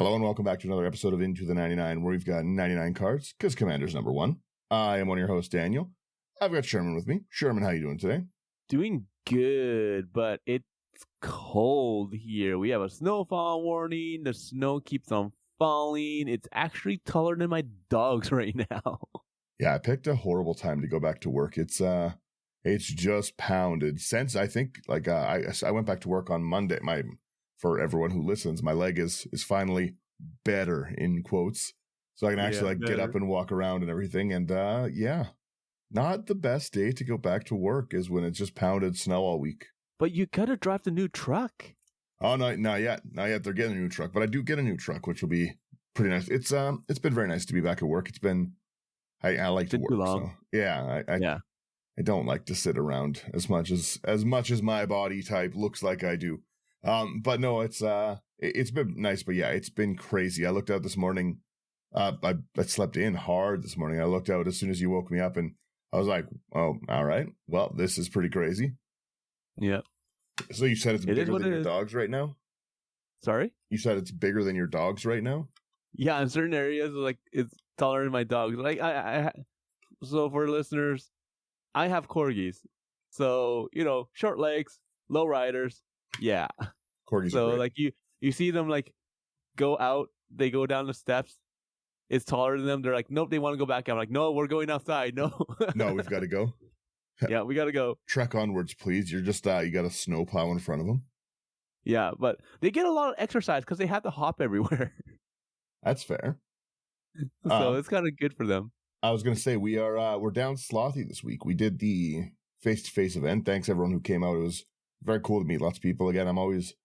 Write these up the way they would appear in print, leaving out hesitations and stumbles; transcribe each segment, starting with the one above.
Hello and welcome back to another episode of Into the 99, where we've got 99 cards, because Commander's number one. I am one of your hosts, Daniel. I've got Sherman with me. Sherman, how you doing today? Doing good, but it's cold here. We have a snowfall warning. The snow keeps on falling. It's actually taller than my dogs right now. Yeah, I picked a horrible time to go back to work. It's just pounded since I think I went back to work on Monday. For everyone who listens, my leg is finally better, in quotes. So I can actually get up and walk around and everything. And not the best day to go back to work is when it's just pounded snow all week. But you gotta drive the new truck. Oh, no, not yet. Not yet. They're getting a new truck, but I do get a new truck, which will be pretty nice. It's been very nice to be back at work. It's been, I like to work. Too long. So I don't like to sit around as much as my body type looks like I do. But no, it's been nice, but yeah, it's been crazy. I looked out this morning. I slept in hard this morning. I looked out as soon as you woke me up and I was like, oh, all right. Well, this is pretty crazy. Yeah. So you said it's bigger than your dogs right now? Sorry? You said it's bigger than your dogs right now? Yeah, in certain areas, like it's taller than my dogs. Like so for listeners, I have corgis. So, short legs, low riders. Yeah. Corgis so are like you see them like go out, they go down the steps. It's taller than them. They're like, nope, they want to go back. I'm like, no, we're going outside. No. No, we've got to go. Yeah, we got to go. Trek onwards, please. You're just you got a snowplow in front of them. Yeah, but they get a lot of exercise because they have to hop everywhere. That's fair. So it's kind of good for them. I was going to say we're down Slothy this week. We did the face-to-face event. Thanks everyone who came out. It was very cool to meet lots of people. Again, I'm always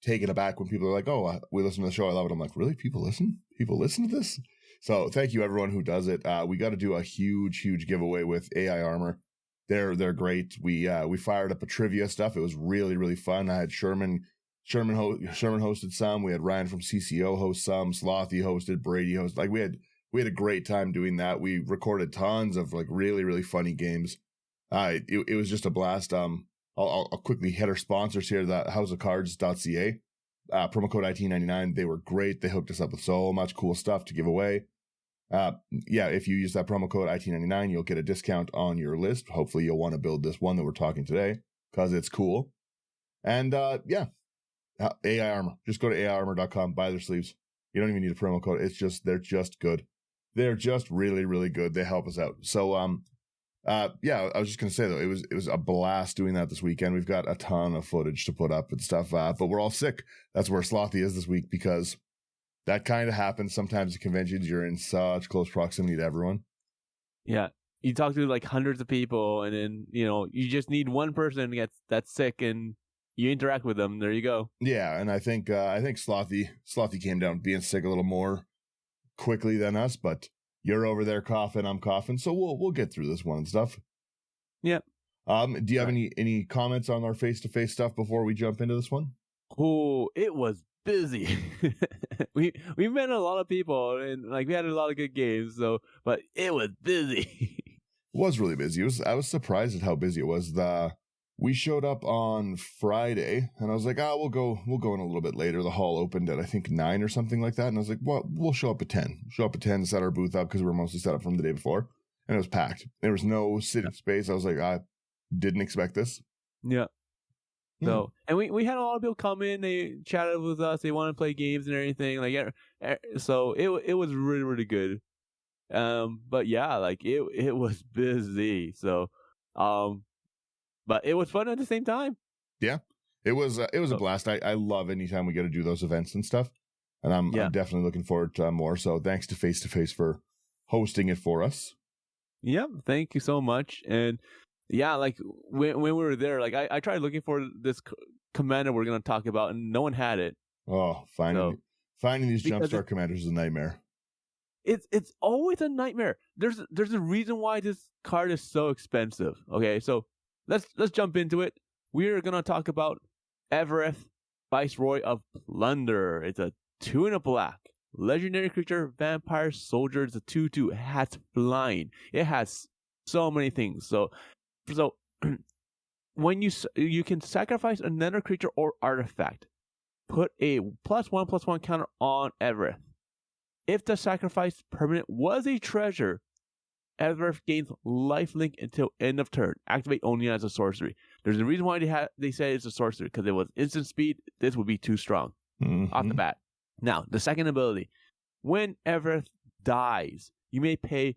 taken aback when people are like, "Oh, we listen to the show. I love it." I'm like, "Really? People listen? People listen to this?" So thank you everyone who does it. We got to do a huge giveaway with AI Armor. They're great. We fired up a trivia stuff. It was really, really fun. I had Sherman hosted some. We had Ryan from CCO host some. Slothy hosted. Brady hosted. Like we had a great time doing that. We recorded tons of like really, really funny games. It was just a blast. I'll quickly hit our sponsors here, the houseofcards.ca, promo code IT99. They were great. They hooked us up with so much cool stuff to give away. If you use that promo code IT99, you'll get a discount on your list. Hopefully you'll want to build this one that we're talking today because it's cool. And AI Armor. Just go to AIarmor.com, buy their sleeves. You don't even need a promo code. They're just good. They're just really, really good. They help us out. So, I was just going to say though, it was a blast doing that this weekend. We've got a ton of footage to put up and stuff, but we're all sick. That's where Slothy is this week because that kind of happens sometimes at conventions. You're in such close proximity to everyone. Yeah. You talk to like hundreds of people and then, you just need one person that's sick and you interact with them. There you go. Yeah. And I think Slothy came down being sick a little more quickly than us, but you're over there coughing, I'm coughing, so we'll get through this one and stuff. Yeah. Do you have any comments on our face-to-face stuff before we jump into this one? Oh, it was busy. we met a lot of people and like we had a lot of good games, but it was busy. It was really busy. I was surprised at how busy it was. We showed up on Friday, and I was like, we'll go in a little bit later. The hall opened at, I think, 9 or something like that. And I was like, well, we'll show up at 10. Show up at 10 to set our booth up because we were mostly set up from the day before. And it was packed. There was no sitting space. I was like, I didn't expect this. Yeah. So, and we had a lot of people come in. They chatted with us. They wanted to play games and everything. So it was really, really good. But yeah, like it was busy. So, but it was fun at the same time. Yeah, it was a blast. I love anytime we get to do those events and stuff, and I'm definitely looking forward to more. So thanks to Face to Face for hosting it for us. Yeah, thank you so much. And yeah, like when we were there, like I tried looking for this commander we're gonna talk about, and no one had it. Oh, finding these jumpstart commanders is a nightmare. It's always a nightmare. There's a reason why this card is so expensive. Okay, so let's jump into it. We're gonna talk about Evereth, Viceroy of Plunder. It's a 2 and a black. Legendary creature, vampire soldier. It's a 2/2. It has flying. It has so many things. So when you can sacrifice another creature or artifact put a +1/+1 counter on Evereth. If the sacrifice permanent was a treasure, Evereth gains lifelink until end of turn. Activate only as a sorcery. There's a reason why they said it's a sorcery, because it was instant speed. This would be too strong off the bat. Now, the second ability. When Evereth dies, you may pay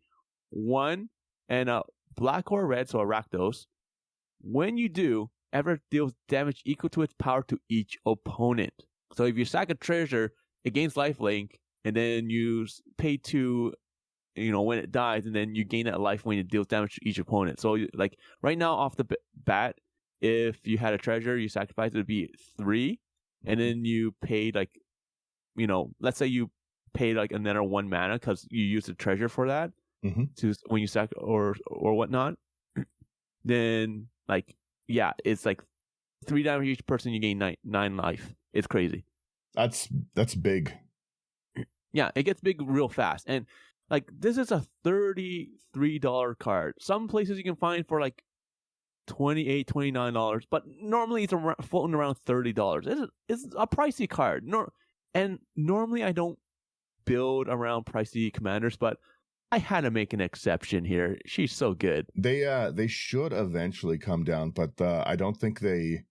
1 and a black or red, so a rakdos. When you do, Evereth deals damage equal to its power to each opponent. So if you sack a treasure, it gains lifelink, and then you pay 2, when it dies, and then you gain that life when it deals damage to each opponent. So, like, right now, off the bat, if you had a treasure, you sacrifice it would be 3, and then you paid, like, let's say you paid, like, another 1 mana because you used the treasure for that, to when you sack or whatnot, then, like, yeah, it's like 3 damage each person, you gain 9 life. It's crazy. That's big. Yeah, it gets big real fast. And, like, this is a $33 card. Some places you can find for, like, $28, $29, but normally it's floating around $30. It's a pricey card. And normally I don't build around pricey commanders, but I had to make an exception here. She's so good. They should eventually come down, but I don't think they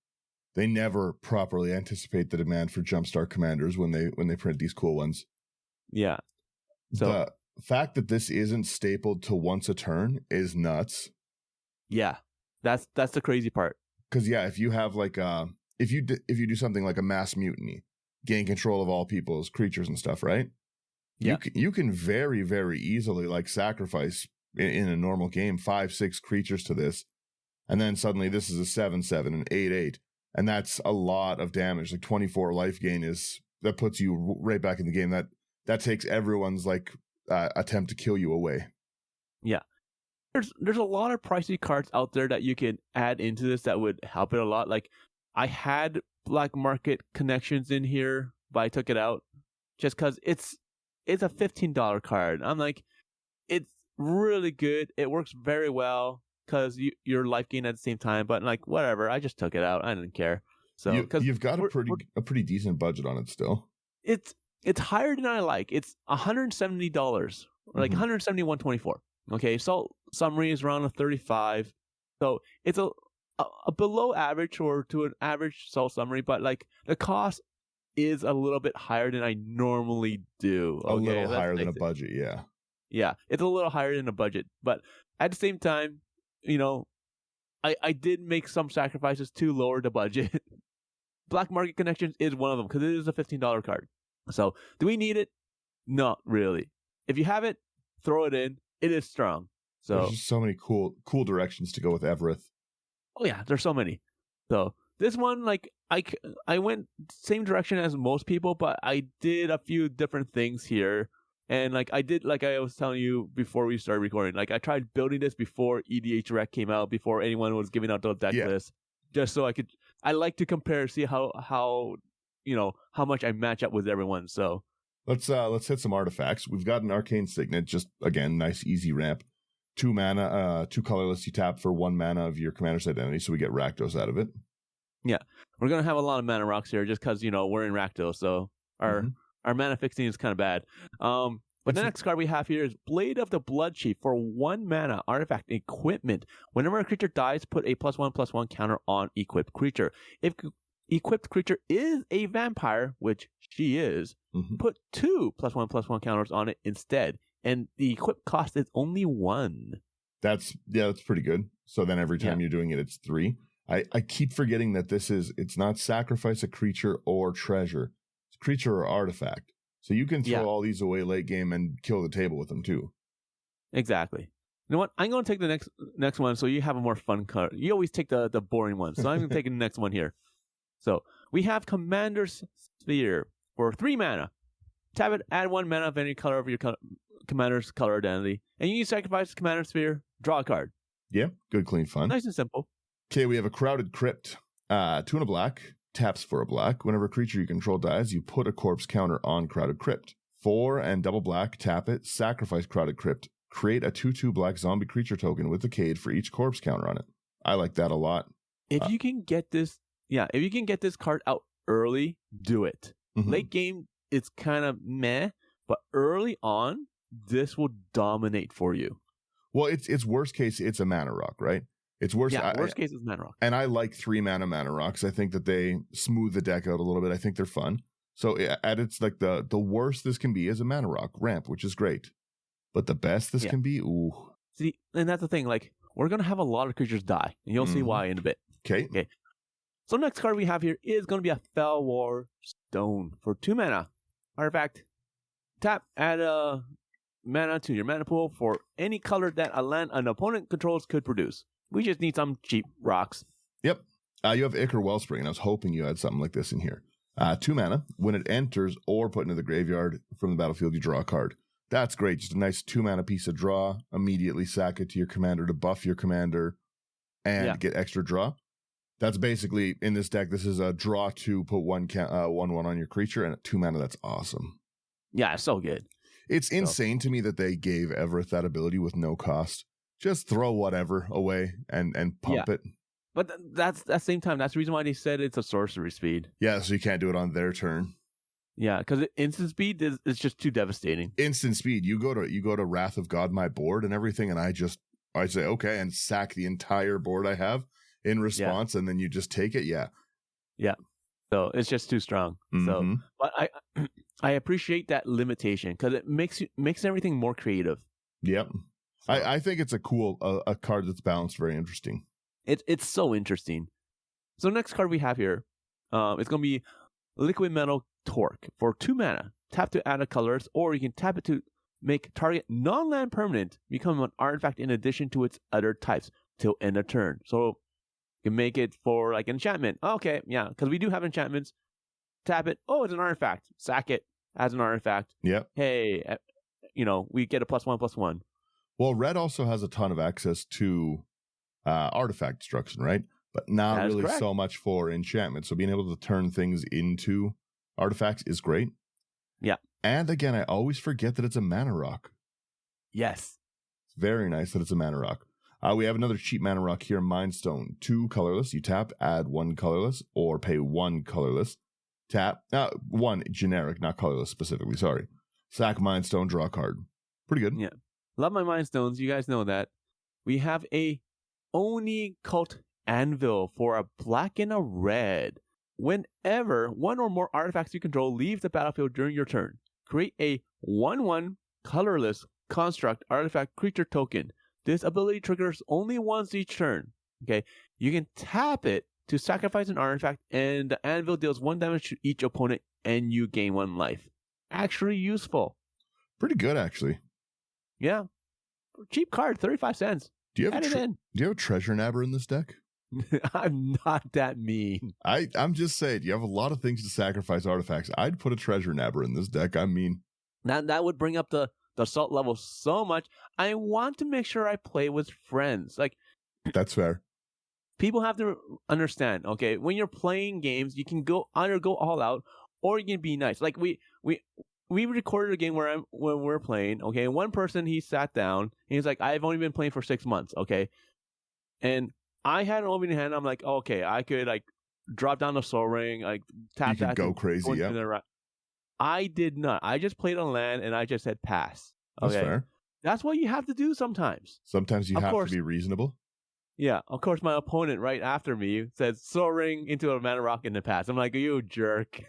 never properly anticipate the demand for jumpstart commanders when they print these cool ones. Yeah. So the fact that this isn't stapled to once a turn is nuts. Yeah. That's the crazy part. Because if you have like if you do something like a mass mutiny, gain control of all people's creatures and stuff, right? Yeah. You can very, very easily, like, sacrifice in a normal game 5-6 creatures to this, and then suddenly this is a 7/7 and 8/8, and that's a lot of damage. Like 24 life gain that puts you right back in the game. That takes everyone's, like, attempt to kill you away. Yeah. There's a lot of pricey cards out there that you can add into this that would help it a lot. Like, I had black market connections in here, but I took it out just because it's a $15 card. I'm like, it's really good. It works very well because you're life gain at the same time. But, like, whatever, I just took it out. I didn't care. So you've got a pretty decent budget on it still. It's higher than I like. It's $170, like $171.24. Okay, so summary is around a 35. So it's a below average or to an average salt summary, but, like, the cost is a little bit higher than I normally do. A little higher than a budget, yeah. Yeah, it's a little higher than a budget, but at the same time, I did make some sacrifices to lower the budget. Black Market Connections is one of them because it is a $15 card. So, do we need it? Not really. If you have it, throw it in. It is strong. So there's just so many cool directions to go with Evereth. Oh yeah, there's so many. So this one, like, I went same direction as most people, but I did a few different things here. And, like, I did, like I was telling you before we started recording, like, I tried building this before EDH Rec came out, before anyone was giving out those deck lists, just so I like to compare, see how much I match up with everyone. So let's hit some artifacts. We've got an Arcane Signet, just, again, nice easy ramp. 2 mana, 2 colorless. You tap for 1 mana of your commander's identity, so we get Rakdos out of it. Yeah, we're gonna have a lot of mana rocks here, just because we're in Rakdos, so our mana fixing is kind of bad. But the next card we have here is Blade of the Blood Chief for 1 mana artifact equipment. Whenever a creature dies, put a +1/+1 counter on equipped creature. If equipped creature is a vampire, which she is, put 2 +1/+1 counters on it instead. And the equip cost is only 1. That's pretty good. So then every time you're doing it, it's 3. I keep forgetting that it's not sacrifice a creature or treasure. It's creature or artifact. So you can throw all these away late game and kill the table with them too. Exactly. You know what? I'm going to take the next one so you have a more fun card. You always take the boring one. So I'm going to take the next one here. So we have Commander's Sphere for 3 mana. Tap it, add 1 mana of any color of your commander's color identity. And you can sacrifice the Commander's Sphere, draw a card. Yeah, good, clean fun. Nice and simple. Okay, we have a Crowded Crypt. 2 and a black, taps for a black. Whenever a creature you control dies, you put a corpse counter on Crowded Crypt. 4 and double black, tap it, sacrifice Crowded Crypt. Create a 2/2 black zombie creature token with a Cade for each corpse counter on it. I like that a lot. If you can get this card out early, do it. Mhm. Late game, it's kind of meh, but early on, this will dominate for you. Well, it's worst case, it's a mana rock, right? It's worst. Yeah, worst case is mana rock. And I like 3 mana rocks. I think that they smooth the deck out a little bit. I think they're fun. So at its like the worst this can be is a mana rock ramp, which is great. But the best this can be, ooh. See, and that's the thing. Like, we're gonna have a lot of creatures die, and you'll see why in a bit. Okay. So next card we have here is going to be a Felwar Stone for 2 mana. Artifact. Tap, add a mana to your mana pool for any color that a land an opponent controls could produce. We just need some cheap rocks. Yep. You have Ichor Wellspring, and I was hoping you had something like this in here. 2 mana. When it enters or put into the graveyard from the battlefield, you draw a card. That's great. Just a nice 2 mana piece of draw. Immediately sack it to your commander to buff your commander and get extra draw. That's basically, in this deck, this is a draw 2, put 1/1 on your creature, and at 2 mana, that's awesome. Yeah, it's so good. It's insane to me that they gave Evereth that ability with no cost. Just throw whatever away and pump it. But that's at the same time, that's the reason why they said it's a sorcery speed. Yeah, so you can't do it on their turn. Yeah, because instant speed is just too devastating. Instant speed. You go to Wrath of God, my board and everything, and I say, okay, and sack the entire board I have in response, and then you just take it. Yeah. So it's just too strong. So, but I appreciate that limitation because it makes everything more creative. Yep. So, I think it's a cool a card that's balanced, very interesting. It's so interesting. So next card we have here, it's gonna be Liquid Metal Torque for 2 mana. Tap to add a colorless, or you can tap it to make target non-land permanent become an artifact in addition to its other types till end of turn. So you can make it for like enchantment. Okay, yeah, because we do have enchantments. Tap it. Oh, it's an artifact. Sack it as an artifact. Yep. Hey, we get a +1/+1. Well, red also has a ton of access to artifact destruction, right? But not really so much for enchantment. So being able to turn things into artifacts is great. Yeah. And again, I always forget that it's a mana rock. Yes. It's very nice that it's a mana rock. We have another cheap mana rock here, Mind Stone. 2 colorless. You tap, add 1 colorless, or pay 1 colorless. Tap, 1 generic, not colorless specifically, sorry. Sack Mind Stone, draw a card. Pretty good. Yeah. Love my Mind Stones. You guys know that. We have a Oni Cult Anvil for a black and a red. Whenever one or more artifacts you control leave the battlefield during your turn, create a 1/1 colorless construct artifact creature token. This ability triggers only once each turn. Okay, you can tap it to sacrifice an artifact, and the anvil deals 1 damage to each opponent, and you gain 1 life. Actually useful. Pretty good, actually. Yeah, cheap card, 35 cents. Do you have a treasure nabber in this deck? I'm not that mean. I'm just saying, you have a lot of things to sacrifice artifacts. I'd put a treasure nabber in this deck. I mean, that would bring up the assault level so much. I want to make sure I play with friends. Like, that's fair. People have to understand, okay, when you're playing games, you can either go all out or you can be nice. Like we recorded a game when we're playing, okay, and one person, he sat down and he's like, I've only been playing for 6 months, okay, and I had an opening hand. I'm like, okay, I could like drop down the soul ring, like tap that, go crazy. Yeah, I did not. I just played on land and I just said pass. Okay? That's fair. That's what you have to do sometimes. Sometimes you have to be reasonable. Yeah, of course, my opponent right after me says soul ring into a mana rock in the pass. I'm like, you jerk.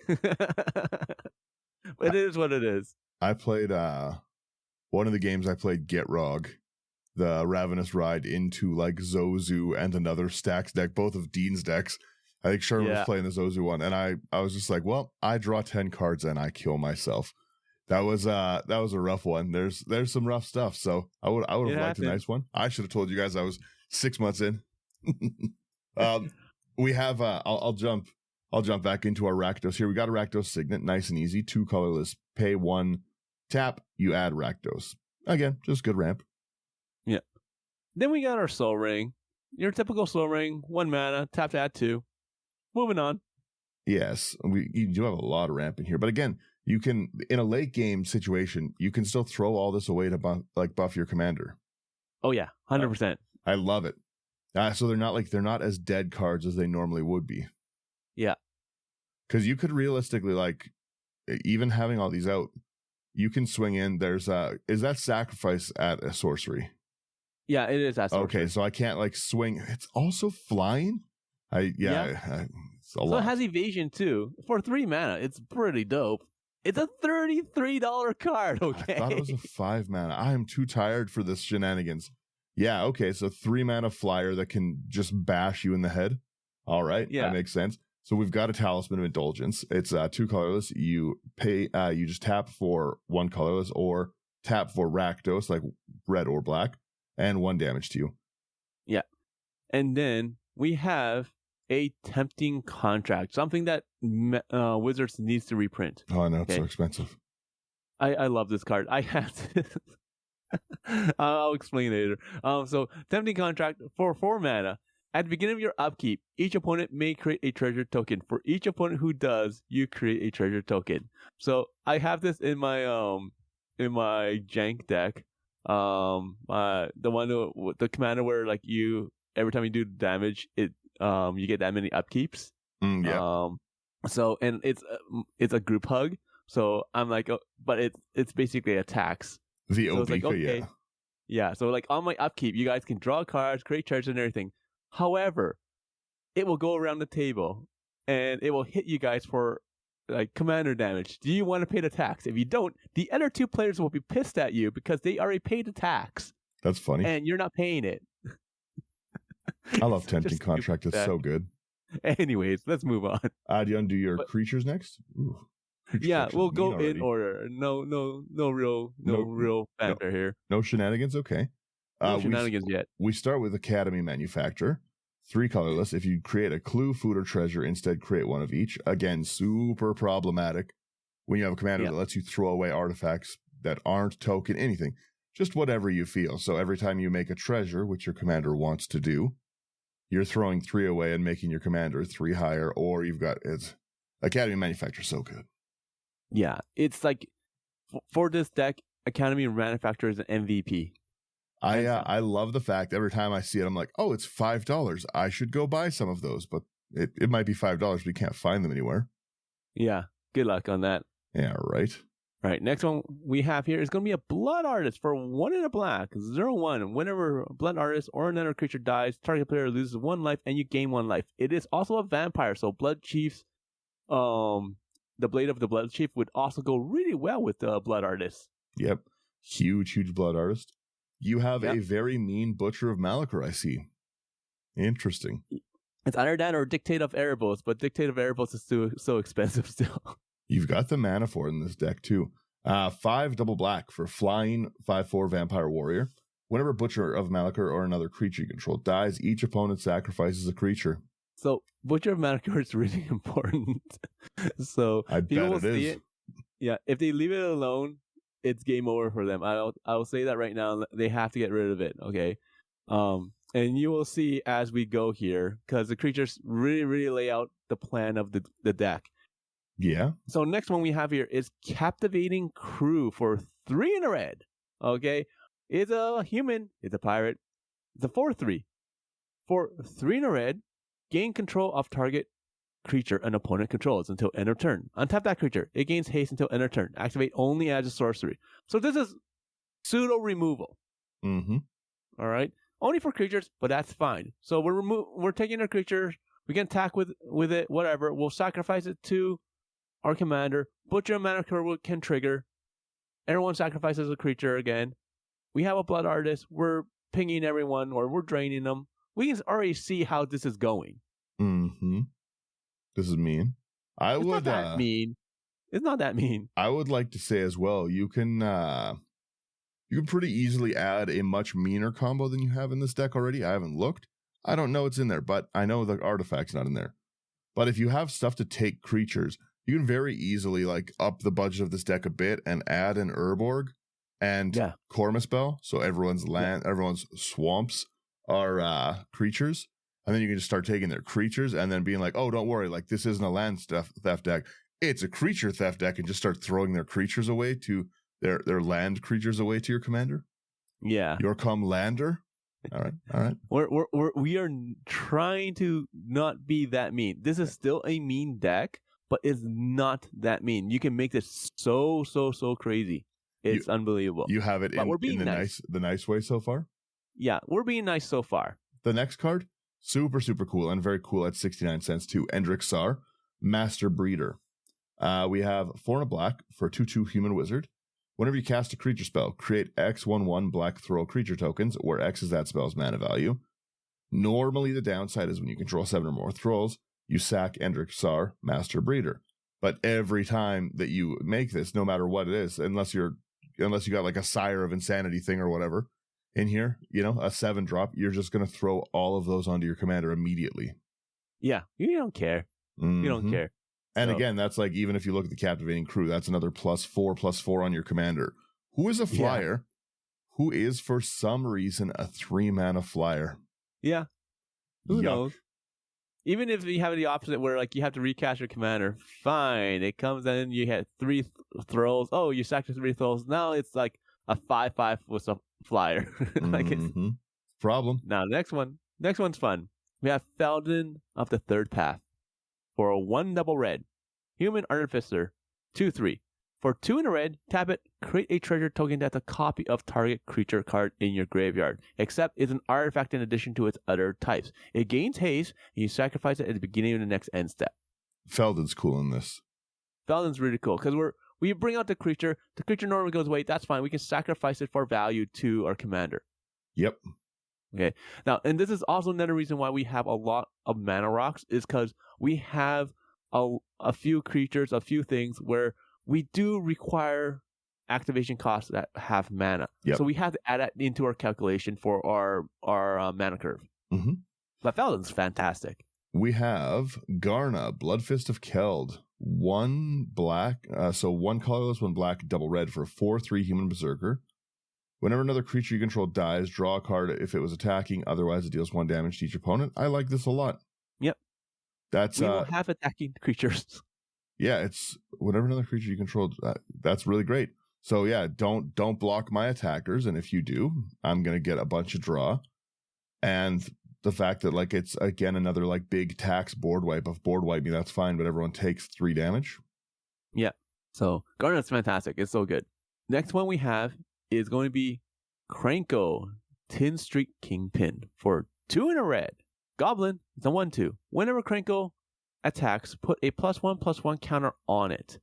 But it is what it is. I played one of the games I played, Get Rog, the Ravenous Ride into like Zozu and another Stacks deck, both of Dean's decks. I think Sherman was playing the Zozu one, and I was just like, well, I draw 10 cards and I kill myself. That was a rough one. There's some rough stuff, so I would have liked a nice one. I should have told you guys I was 6 months in. We have I'll jump back into our Rakdos here. We got a Rakdos Signet, nice and easy, 2 colorless, pay 1, tap, you add Rakdos. Again, just good ramp. Yeah. Then we got our Soul Ring. Your typical Soul Ring, 1 mana, tap to add 2. Moving on. Yes, you do have a lot of ramp in here, but again, you can, in a late game situation, you can still throw all this away to buff your commander. Oh yeah, 100%. I love it. So they're not as dead cards as they normally would be. Yeah. Because you could realistically, like, even having all these out, you can swing in. There's is that sacrifice at a sorcery? Yeah, it is that sorcery. Okay, so I can't like swing. It's also flying. It's a lot. So it has evasion too. For 3 mana, it's pretty dope. It's a $33 card, okay? I thought it was a 5 mana. I am too tired for this shenanigans. Yeah, okay, so 3 mana flyer that can just bash you in the head. All right, that makes sense. So we've got a Talisman of Indulgence. It's 2 colorless. You pay, you just tap for 1 colorless or tap for rakdos, like red or black, and 1 damage to you. Yeah. And then we have a Tempting Contract, something that Wizards needs to reprint. Oh, no, it's so expensive. I love this card. I have to. I'll explain later. So Tempting Contract for 4 mana. At the beginning of your upkeep, each opponent may create a treasure token. For each opponent who does, you create a treasure token. So I have this in my jank deck. The commander where like you every time you do damage, it you get that many upkeeps. So and it's a group hug. So I'm like, but it's basically a tax. The so OB, it's like, okay, yeah. So like on my upkeep, you guys can draw cards, create treasures, and everything. However, it will go around the table and it will hit you guys for like commander damage. Do you want to pay the tax? If you don't, the other 2 players will be pissed at you because they already paid the tax. That's funny. And you're not paying it. I love Tempting Contract. It's so good. Anyways, let's move on. Do you undo your creatures next? Ooh, yeah, we'll go in order. No real banter here. No shenanigans. Okay. No shenanigans yet. We start with Academy Manufacturer. 3 colorless. If you create a clue, food, or treasure, instead create 1 of each. Again, super problematic when you have a commander that lets you throw away artifacts that aren't token, anything. Just whatever you feel. So every time you make a treasure, which your commander wants to do, you're throwing 3 away and making your commander 3 higher, or you've got it's Academy Manufacturer so good. Yeah, it's like for this deck, Academy Manufacturer is an MVP. I love the fact every time I see it, I'm like, oh, it's $5. I should go buy some of those, but it might be $5, but you can't find them anywhere. Yeah, good luck on that. Yeah, right. All right, next one we have here is going to be a Blood Artist for 1 in a black, 0/1. Whenever Blood Artist or another creature dies, target player loses 1 life and you gain 1 life. It is also a vampire, so Blood Chiefs, the Blade of the Blood Chief would also go really well with the Blood Artist. Yep, huge Blood Artist. You have a very mean Butcher of Malachor, I see. Interesting. It's either that or Dictate of Erebos, but Dictate of Erebos is so expensive still. You've got the mana for it in this deck, too. 5 double black for flying 5/4 Vampire Warrior. Whenever Butcher of Malachor or another creature you control dies, each opponent sacrifices a creature. So Butcher of Malachor is really important. So I bet it is. Yeah, if they leave it alone, it's game over for them. I'll say that right now. They have to get rid of it. Okay. And you will see as we go here, because the creatures really lay out the plan of the deck. Yeah. So next one we have here is Captivating Crew for 3 in a red. Okay. It's a human. It's a pirate. It's a 4/3. For 3 in a red, gain control of target creature an opponent controls until end of turn. Untap that creature. It gains haste until end of turn. Activate only as a sorcery. So this is pseudo removal. Mm-hmm. All right. Only for creatures, but that's fine. So we're taking our creature. We can attack with it. Whatever. We'll sacrifice it to our commander. Butcher of Malachor can trigger. Everyone sacrifices a creature again. We have a Blood Artist. We're pinging everyone, or we're draining them. We can already see how this is going. Mm-hmm. This is mean. It's not that mean. It's not that mean. I would like to say as well, you can pretty easily add a much meaner combo than you have in this deck already. I haven't looked. I don't know what's in there, but I know the artifact's not in there. But if you have stuff to take creatures, you can very easily like up the budget of this deck a bit and add an Urborg and Korma spell. So everyone's swamps are creatures. And then you can just start taking their creatures and then being like, oh, don't worry, like this isn't a land theft deck. It's a creature theft deck, and just start throwing their creatures away to their land creatures away to your commander. Yeah. Your lander. All right. We are trying to not be that mean. This is still a mean deck, but it's not that mean. You can make this so crazy. It's unbelievable. You have it in the nice way so far? Yeah, we're being nice so far. The next card, super cool and very cool at 69 cents too. Endrick Sar, Master Breeder. We have 4 and a black for a 2/2 human wizard. Whenever you cast a creature spell, create X/1/1 black throw creature tokens, where X is that spell's mana value. Normally, the downside is when you control 7 or more thralls, you sack Endrick Sar, Master Breeder. But every time that you make this, no matter what it is, unless you got like a Sire of Insanity thing or whatever in here, a 7-drop, you're just going to throw all of those onto your commander immediately. Yeah, you don't care. Mm-hmm. You don't care. And again, that's like, even if you look at the Captivating Crew, that's another +4/+4 on your commander. Who is a flyer, who is for some reason a 3-mana flyer. Yeah. Who knows? Even if you have the opposite where like you have to recast your commander, fine. It comes in, you had 3 throws. Oh, you sacked 3 throws. Now it's like a 5/5 with a flyer. Like it's problem. Now next one's fun. We have Feldon of the Third Path for a 1 double red. Human Artificer, 2/3. For 2 in a red, tap it, create a treasure token that's a copy of target creature card in your graveyard, except it's an artifact in addition to its other types. It gains haste, and you sacrifice it at the beginning of the next end step. Feldon's cool in this. Feldon's really cool, because we bring out the creature normally goes away, that's fine, we can sacrifice it for value to our commander. Yep. Okay, now, and this is also another reason why we have a lot of mana rocks, is because we have a few creatures, a few things where we do require activation costs that have mana. Yep. So we have to add that into our calculation for our mana curve. Mm-hmm. But Feldon's fantastic. We have Garna, Bloodfist of Keld. 1 black, so 1 colorless, 1 black, double red for a 4/3 human berserker. Whenever another creature you control dies, draw a card if it was attacking. Otherwise, it deals 1 damage to each opponent. I like this a lot. Yep. We don't have attacking creatures. Yeah, it's whenever another creature you control, that's really great. So yeah, don't block my attackers, and if you do, I'm gonna get a bunch of draw. And the fact that like it's again another like big tax board wipe. If board wipe me, that's fine, but everyone takes 3 damage. Yeah. So Garnet's fantastic. It's so good. Next one we have is going to be Krenko, Tin Streak Kingpin for 2 in a red. Goblin, it's a 1/2. Whenever Krenko attacks, put a +1/+1 counter on it.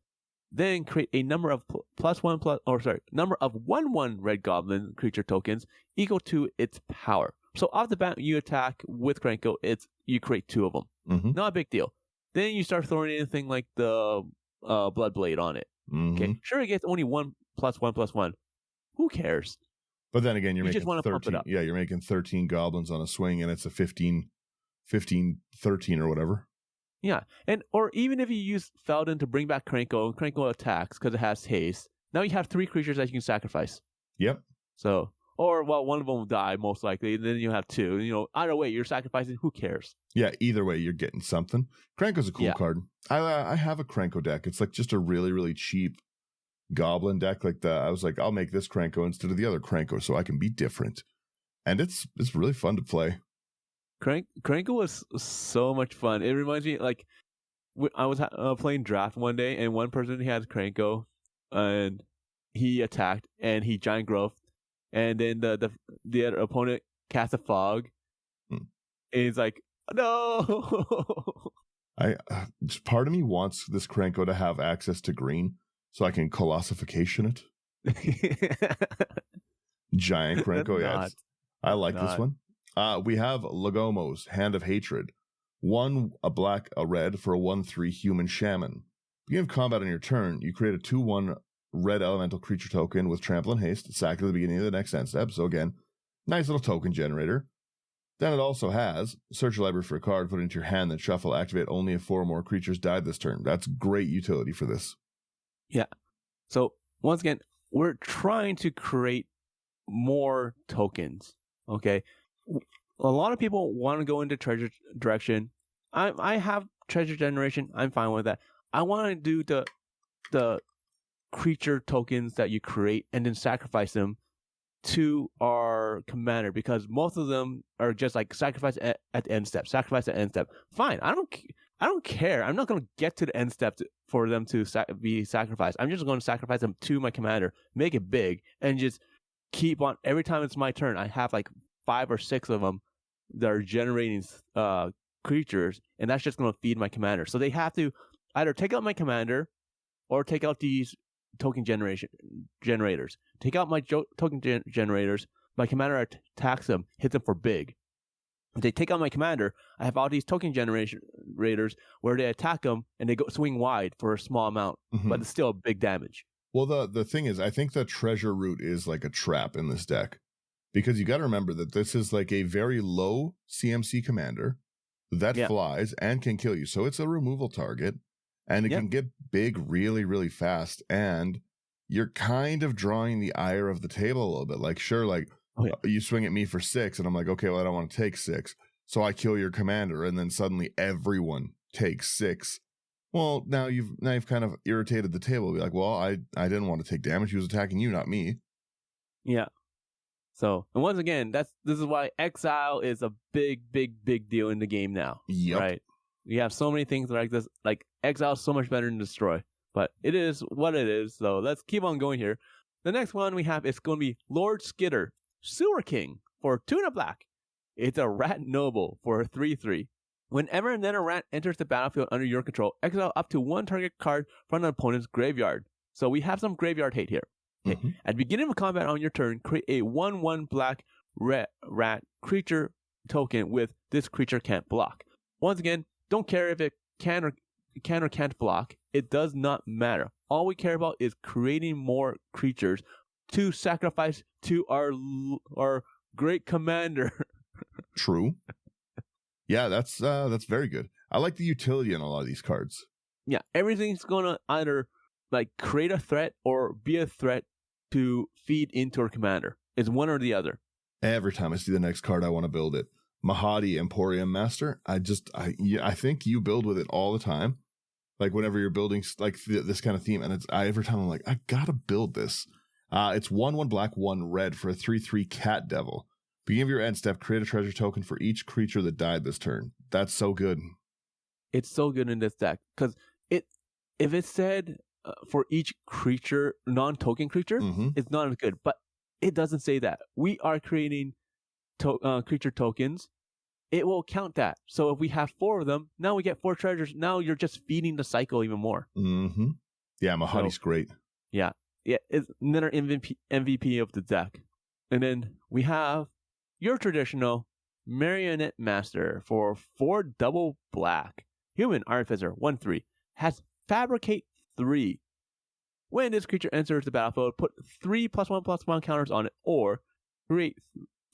Then create a number of number of 1/1 red goblin creature tokens equal to its power. So off the bat, you attack with Krenko, you create 2 of them. Mm-hmm. Not a big deal. Then you start throwing anything like the Bloodblade on it. Mm-hmm. Okay, sure, it gets only 1/1/1. Who cares? But then again, you're making just want to pump it up. Yeah, you're making 13 goblins on a swing, and it's a 15/13 or whatever. Yeah, or even if you use Feldon to bring back Krenko, and Krenko attacks because it has haste, now you have 3 creatures that you can sacrifice. Yep. So, one of them will die most likely, and then you have 2. Either way, you're sacrificing. Who cares? Yeah, either way, you're getting something. Krenko's a cool card. I have a Krenko deck. It's like just a really, really cheap goblin deck. I was like, I'll make this Krenko instead of the other Krenko so I can be different. And it's really fun to play. Krenko was so much fun. It reminds me, like, I was playing draft one day, and one person had Krenko, and he attacked, and he giant growth, and then the other opponent cast a fog, and he's like, no! Part of me wants this Krenko to have access to green, so I can colossification it. Giant Krenko, yeah. I like this one. We have Lagomos, Hand of Hatred. 1 a black, a red for a 1/3 human shaman. Beginning of combat on your turn, you create a 2/1 red elemental creature token with trample and haste, sack at the beginning of the next end step. So again, nice little token generator. Then it also has search your library for a card, put it into your hand, then shuffle, activate only if 4 or more creatures died this turn. That's great utility for this. Yeah. So once again, we're trying to create more tokens. Okay. A lot of people want to go into treasure direction. I have treasure generation. I'm fine with that. I want to do the creature tokens that you create and then sacrifice them to our commander, because most of them are just like sacrifice at the end step. Sacrifice at end step. Fine. I I don't care. I'm not going to get to the end step for them to be sacrificed. I'm just going to sacrifice them to my commander, make it big, and just keep on. Every time it's my turn, I have like 5 or 6 of them that are generating creatures, and that's just going to feed my commander. So they have to either take out my commander or take out these token generators. Take out my token generators. My commander attacks them, hits them for big. If they take out my commander, I have all these token generators where they attack them and they go swing wide for a small amount, but it's still big damage. Well, the thing is, I think the treasure route is like a trap in this deck, because you got to remember that this is like a very low CMC commander that flies and can kill you. So it's a removal target, and it can get big really, really fast. And you're kind of drawing the ire of the table a little bit. Like, sure, like, you swing at me for 6, and I'm like, okay, well, I don't want to take 6. So I kill your commander, and then suddenly everyone takes 6. Well, now you've kind of irritated the table. Be like, well, I didn't want to take damage. He was attacking you, not me. Yeah. So, and once again, this is why exile is a big, big, big deal in the game now. Yep. Right? We have so many things like this. Like, exile is so much better than destroy. But it is what it is. So let's keep on going here. The next one we have is going to be Lord Skitter, Sewer King for 2 and a black. It's a rat noble for a 3/3. Whenever and then a rat enters the battlefield under your control, exile up to 1 target card from an opponent's graveyard. So we have some graveyard hate here. Okay. At the beginning of combat on your turn, create a 1/1 black rat creature token with this creature can't block. Once again, don't care if it can or can't block. It does not matter. All we care about is creating more creatures to sacrifice to our great commander. True. Yeah, that's very good. I like the utility in a lot of these cards. Yeah, everything's gonna either like create a threat or be a threat to feed into our commander. It's one or the other. Every time I see the next card, I want to build it. Mahadi Emporium Master. I think you build with it all the time. Like whenever you're building like this kind of theme, and every time I'm like, I gotta build this. It's 1/1 black, 1 red for a 3/3 cat devil. Beginning of your end step, create a treasure token for each creature that died this turn. That's so good. It's so good in this deck because if it said for each creature, non-token creature, it's not as good. But it doesn't say that. We are creating creature tokens. It will count that. So if we have 4 of them, now we get 4 treasures. Now you're just feeding the cycle even more. Yeah, Mahadi's great. Yeah, it's another MVP of the deck. And then we have your traditional Marionette Master for 4 double black. Human Artificer 1/3 has Fabricate 3. When this creature enters the battlefield, put 3 +1/+1 counters on it, or create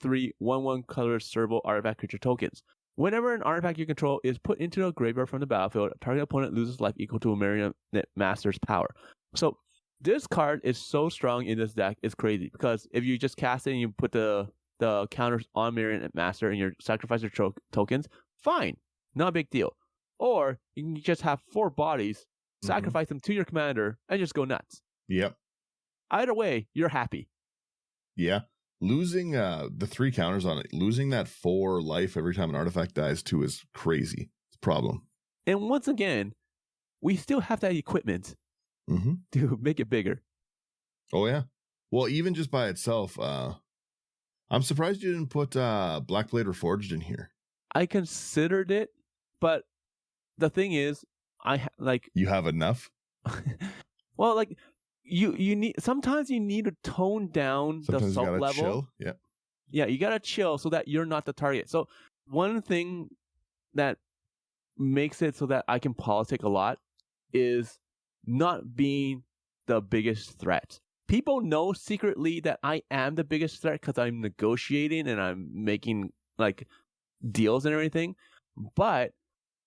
3 1/1 color serval artifact creature tokens. Whenever an artifact you control is put into the graveyard from the battlefield, a target opponent loses life equal to a Marionette Master's power. So this card is so strong in this deck, it's crazy. Because if you just cast it and you put the counters on Marionette Master and you sacrifice your tokens, fine. Not a big deal. Or you can just have 4 bodies, sacrifice them to your commander, and just go nuts. Yep. Either way, you're happy. Yeah. Losing the 3 counters on it, losing that 4 life every time an artifact dies too is crazy. It's a problem. And once again, we still have that equipment to make it bigger. Oh, yeah. Well, even just by itself, I'm surprised you didn't put Blackblade Reforged in here. I considered it, but the thing is, you have enough? Well, like you need sometimes you need to tone down the assault level. Chill. Yeah, you gotta chill so that you're not the target. So one thing that makes it so that I can politic a lot is not being the biggest threat. People know secretly that I am the biggest threat because I'm negotiating and I'm making like deals and everything. But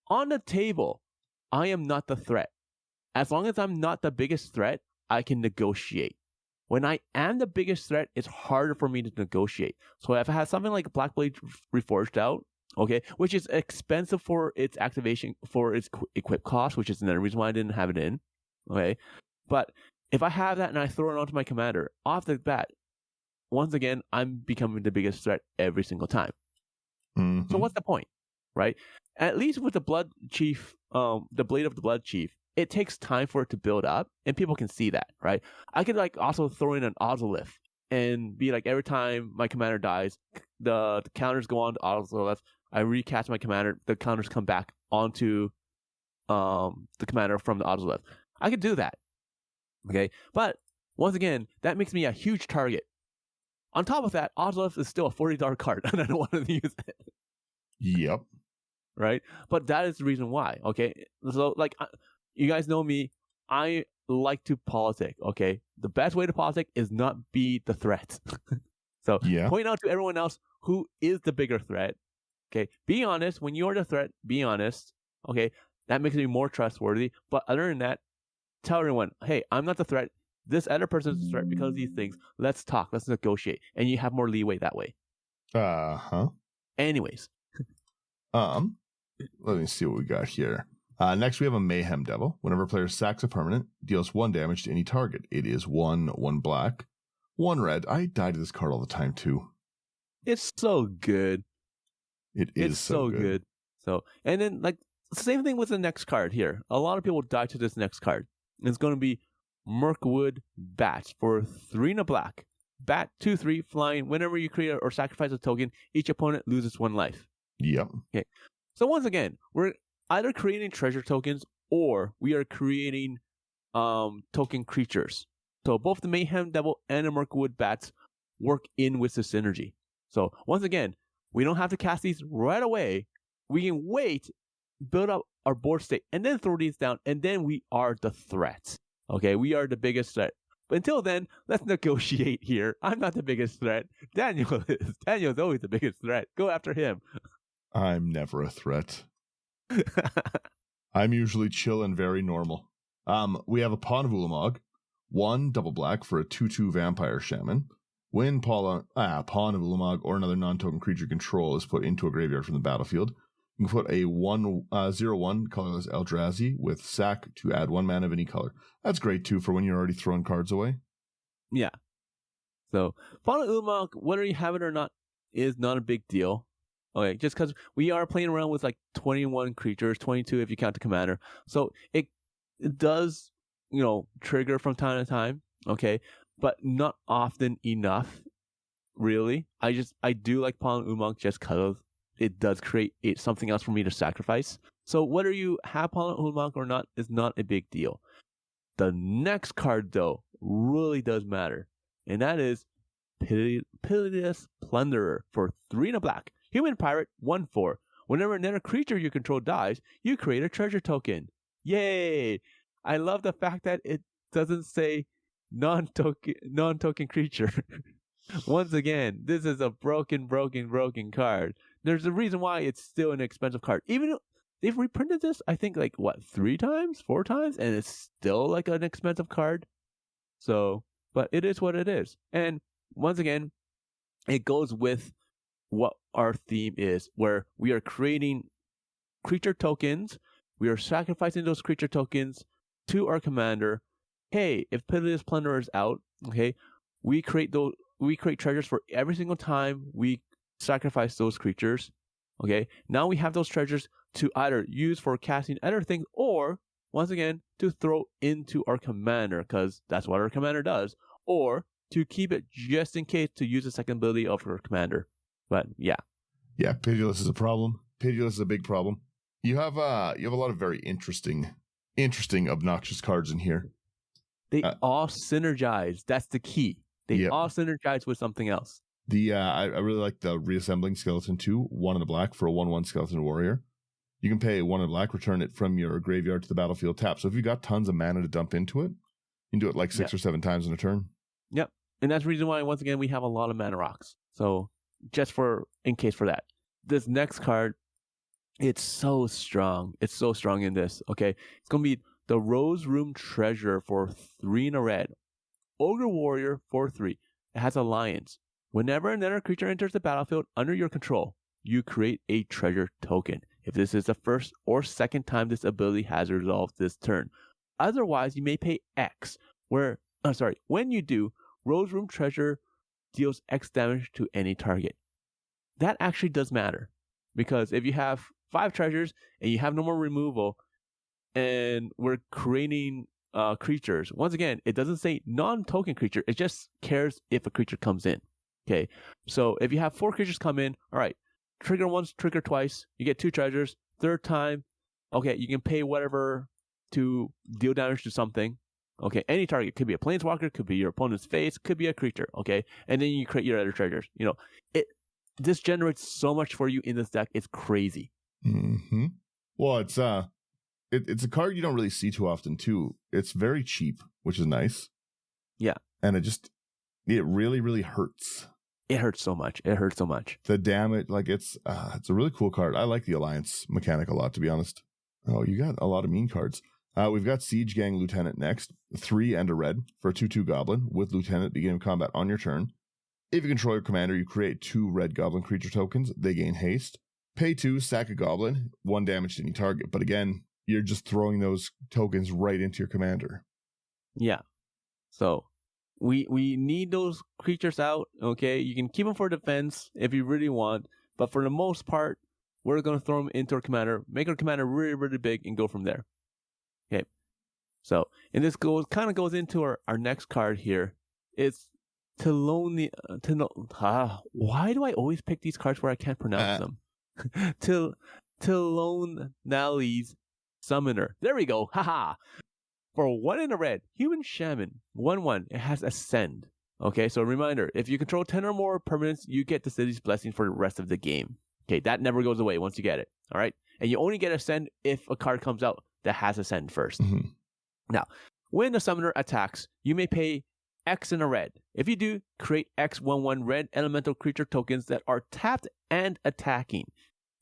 on the table, I am not the threat. As long as I'm not the biggest threat, I can negotiate. When I am the biggest threat, it's harder for me to negotiate. So if I have something like Blackblade Reforged out, okay, which is expensive for its activation, for its equip cost, which is another reason why I didn't have it in, okay? But if I have that and I throw it onto my commander, off the bat, once again, I'm becoming the biggest threat every single time. So what's the point, right? at least with the Blood Chief, the Blade of the Blood Chief, it takes time for it to build up, and people can see that, right? I could like also throw in an Ozolith and be like, every time my commander dies, the counters go on to Ozolith. I recast my commander, the counters come back onto the commander from the Ozolith. I could do that, okay? But once again, that makes me a huge target. On top of that, Ozolith is still a $40 card, and I don't want to use it. Yep. Right? But that is the reason why, okay? So, like, you guys know me. I like to politic, okay? The best way to politic is not be the threat. So, point out to everyone else who is the bigger threat, okay? Be honest. When you're the threat, be honest, okay? That makes me more trustworthy. But other than that, tell everyone, hey, I'm not the threat. This other person is the threat because of these things. Let's talk. Let's negotiate. And you have more leeway that way. Anyways. Let me see what we got here. Next, we have a Mayhem Devil. Whenever a player sacks a permanent, deals 1 damage to any target. It is 1 black, 1 red. I die to this card all the time, too. It's so good. It's so good. So, and then, like, same thing with the next card here. A lot of people die to this next card. It's going to be Mirkwood Bat for 3 and a black. Bat 2/3 flying. Whenever you create or sacrifice a token, each opponent loses 1 life. Yep. Okay. So once again, we're either creating treasure tokens or we are creating token creatures. So both the Mayhem Devil and the Mirkwood Bats work in with the synergy. So once again, we don't have to cast these right away. We can wait, build up our board state, and then throw these down, and then we are the threat. Okay, we are the biggest threat. But until then, let's negotiate here. I'm not the biggest threat. Daniel is. Daniel's always the biggest threat. Go after him. I'm never a threat. I'm usually chill and very normal. We have a Pawn of Ulamog, 1 double black for a 2/2 Vampire Shaman. When Pawn of Ulamog or another non-token creature control is put into a graveyard from the battlefield, you can put a 0/1 colorless Eldrazi with sack to add 1 mana of any color. That's great too for when you're already throwing cards away. Yeah. So Pawn of Ulamog, whether you have it or not, is not a big deal. Okay, just because we are playing around with like 21 creatures, 22 if you count the commander. So it does, trigger from time to time, okay? But not often enough, really. I do like Pawn of Ulamog just because it does create something else for me to sacrifice. So whether you have Pawn of Ulamog or not is not a big deal. The next card, though, really does matter. And that is Pitiless Plunderer for 3 and a black. Human Pirate, 1/4. Whenever another creature you control dies, you create a treasure token. Yay! I love the fact that it doesn't say non-token creature. Once again, this is a broken card. There's a reason why it's still an expensive card. Even they've reprinted this, I think, 3 times, 4 times, and it's still like an expensive card. So, but it is what it is. And once again, it goes with what our theme is, where we are creating creature tokens. We are sacrificing those creature tokens to our commander. Hey, if Pitiless Plunderer is out, okay, we create treasures for every single time we sacrifice those creatures. Okay, now we have those treasures to either use for casting other things, or once again to throw into our commander, because that's what our commander does, or to keep it just in case to use the second ability of our commander. But yeah, Pitiless is a problem. Pitiless is a big problem. You have a lot of very interesting, obnoxious cards in here. They all synergize. That's the key. They all synergize with something else. I really like the Reassembling Skeleton 2, 1 in the black for a 1/1 Skeleton Warrior. You can pay 1 in the black, return it from your graveyard to the battlefield tap. So if you've got tons of mana to dump into it, you can do it like 6 or 7 times in a turn. Yep. And that's the reason why, once again, we have a lot of mana rocks. So just in case for that. This next card, it's so strong. It's so strong in this, okay? It's going to be the Rose Room Treasure for 3 and a red. Ogre Warrior for 3. It has Alliance. Whenever another creature enters the battlefield under your control, you create a treasure token. If this is the first or second time this ability has resolved this turn. Otherwise, you may pay X. When you do, Rose Room Treasure deals X damage to any target. That actually does matter, because if you have 5 treasures and you have no more removal, and we're creating creatures. Once again, it doesn't say non-token creature. It just cares if a creature comes in. Okay, so if you have 4 creatures come in, all right, trigger once, trigger twice, you get 2 treasures. Third time, okay, you can pay whatever to deal damage to something. Okay, any target. Could be a planeswalker, could be your opponent's face, could be a creature. Okay, and then you create your other treasures. This generates so much for you in this deck. It's crazy. Mm-hmm. Well, it's a card you don't really see too often too. It's very cheap, which is nice. Yeah, and it really, really hurts. It hurts so much. The damage, like it's a really cool card. I like the Alliance mechanic a lot, to be honest. Oh, you got a lot of mean cards. We've got Siege Gang Lieutenant next. 3 and a red for a 2/2 Goblin with Lieutenant beginning combat on your turn. If you control your commander, you create 2 red Goblin creature tokens. They gain haste. Pay 2, sack a Goblin, 1 damage to any target. But again, you're just throwing those tokens right into your commander. Yeah. So we need those creatures out. Okay, you can keep them for defense if you really want, but for the most part, we're gonna throw them into our commander, make our commander really, really big, and go from there. Okay. So, and this kind of goes into our next card here. It's why do I always pick these cards where I can't pronounce them? Tilonali's Summoner. There we go. Haha. For 1 and a red, Human Shaman, 1/1. It has Ascend. Okay, so reminder, if you control 10 or more permanents, you get the City's Blessing for the rest of the game. Okay, that never goes away once you get it. All right, and you only get Ascend if a card comes out that has Ascend first. Mm-hmm. Now, when the Summoner attacks, you may pay X in a red. If you do, create X 1/1 red elemental creature tokens that are tapped and attacking.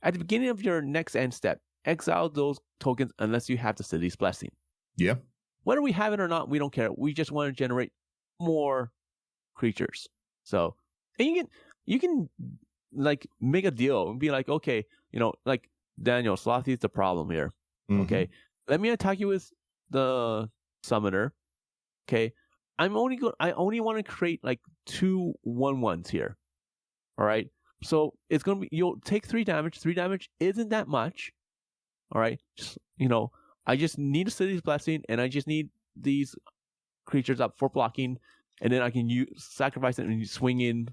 At the beginning of your next end step, exile those tokens unless you have the City's Blessing. Yeah. Whether we have it or not, we don't care. We just want to generate more creatures. So, and you can like make a deal and be like, okay, like Daniel, Slothy is the problem here. Mm-hmm. Okay, let me attack you with the Summoner. Okay, I only want to create like 2 1/1s here. All right, so it's gonna be, you'll take 3 damage. 3 damage isn't that much. All right, just I just need a City's Blessing, and I just need these creatures up for blocking, and then I can sacrifice it and swing in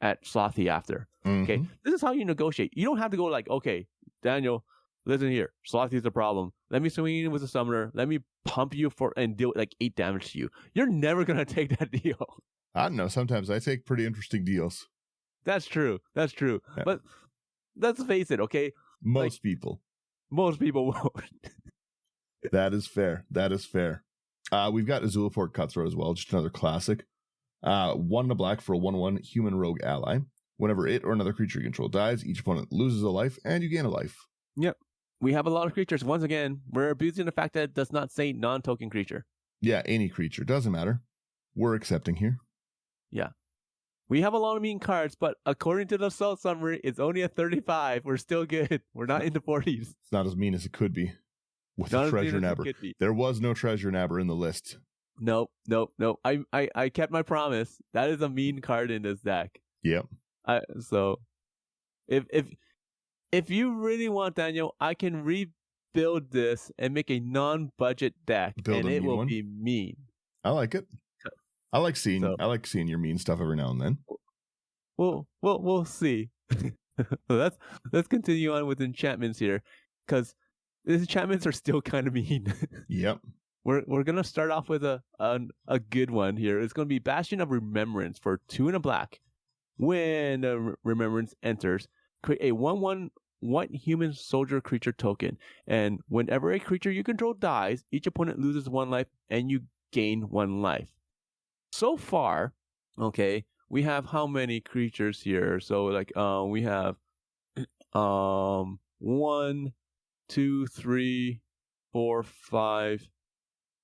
at Slothy after. Mm-hmm. Okay, this is how you negotiate. You don't have to go like, okay, Daniel, listen here, Slothy's the problem. Let me swing in with a Summoner. Let me pump you and deal like 8 damage to you. You're never gonna take that deal. I don't know. Sometimes I take pretty interesting deals. That's true. Yeah. But let's face it, okay? Most people won't. That is fair. We've got Azulaport Cutthroat as well, just another classic. 1 to black for a 1/1 human rogue ally. Whenever it or another creature you control dies, each opponent loses a life and you gain a life. Yep. We have a lot of creatures. Once again, we're abusing the fact that it does not say non-token creature. Yeah, any creature. Doesn't matter. We're accepting here. Yeah. We have a lot of mean cards, but according to the Assault Summary, it's only a 35. We're still good. We're not in the 40s. It's not as mean as it could be. With a Treasure Nabber. There was no Treasure Nabber in the list. Nope. I kept my promise. That is a mean card in this deck. Yep. So if you really want, Daniel, I can rebuild this and make a non-budget deck, and it will be mean. I like it. I like seeing your mean stuff every now and then. We'll see. Let's continue on with enchantments here, because these enchantments are still kind of mean. Yep. We're gonna start off with a good one here. It's gonna be Bastion of Remembrance for 2 and a black. When the Remembrance enters, create a 1/1 white human soldier creature token, and whenever a creature you control dies, each opponent loses 1 life and you gain 1 life. So far, okay, we have how many creatures here? So like we have 1, 2, 3, 4, 5,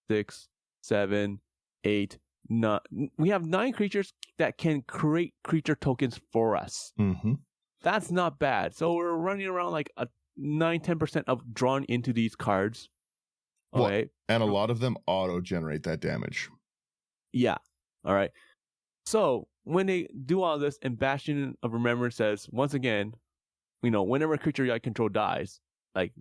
6, 7, 8, 9. We have 9 creatures that can create creature tokens for us. Mm-hmm. That's not bad. So we're running around like a 9-10% of drawn into these cards. Okay. Well, and a lot of them auto-generate that damage. Yeah. All right. So when they do all this, and Bastion of Remembrance says, once again, whenever a creature you control dies, like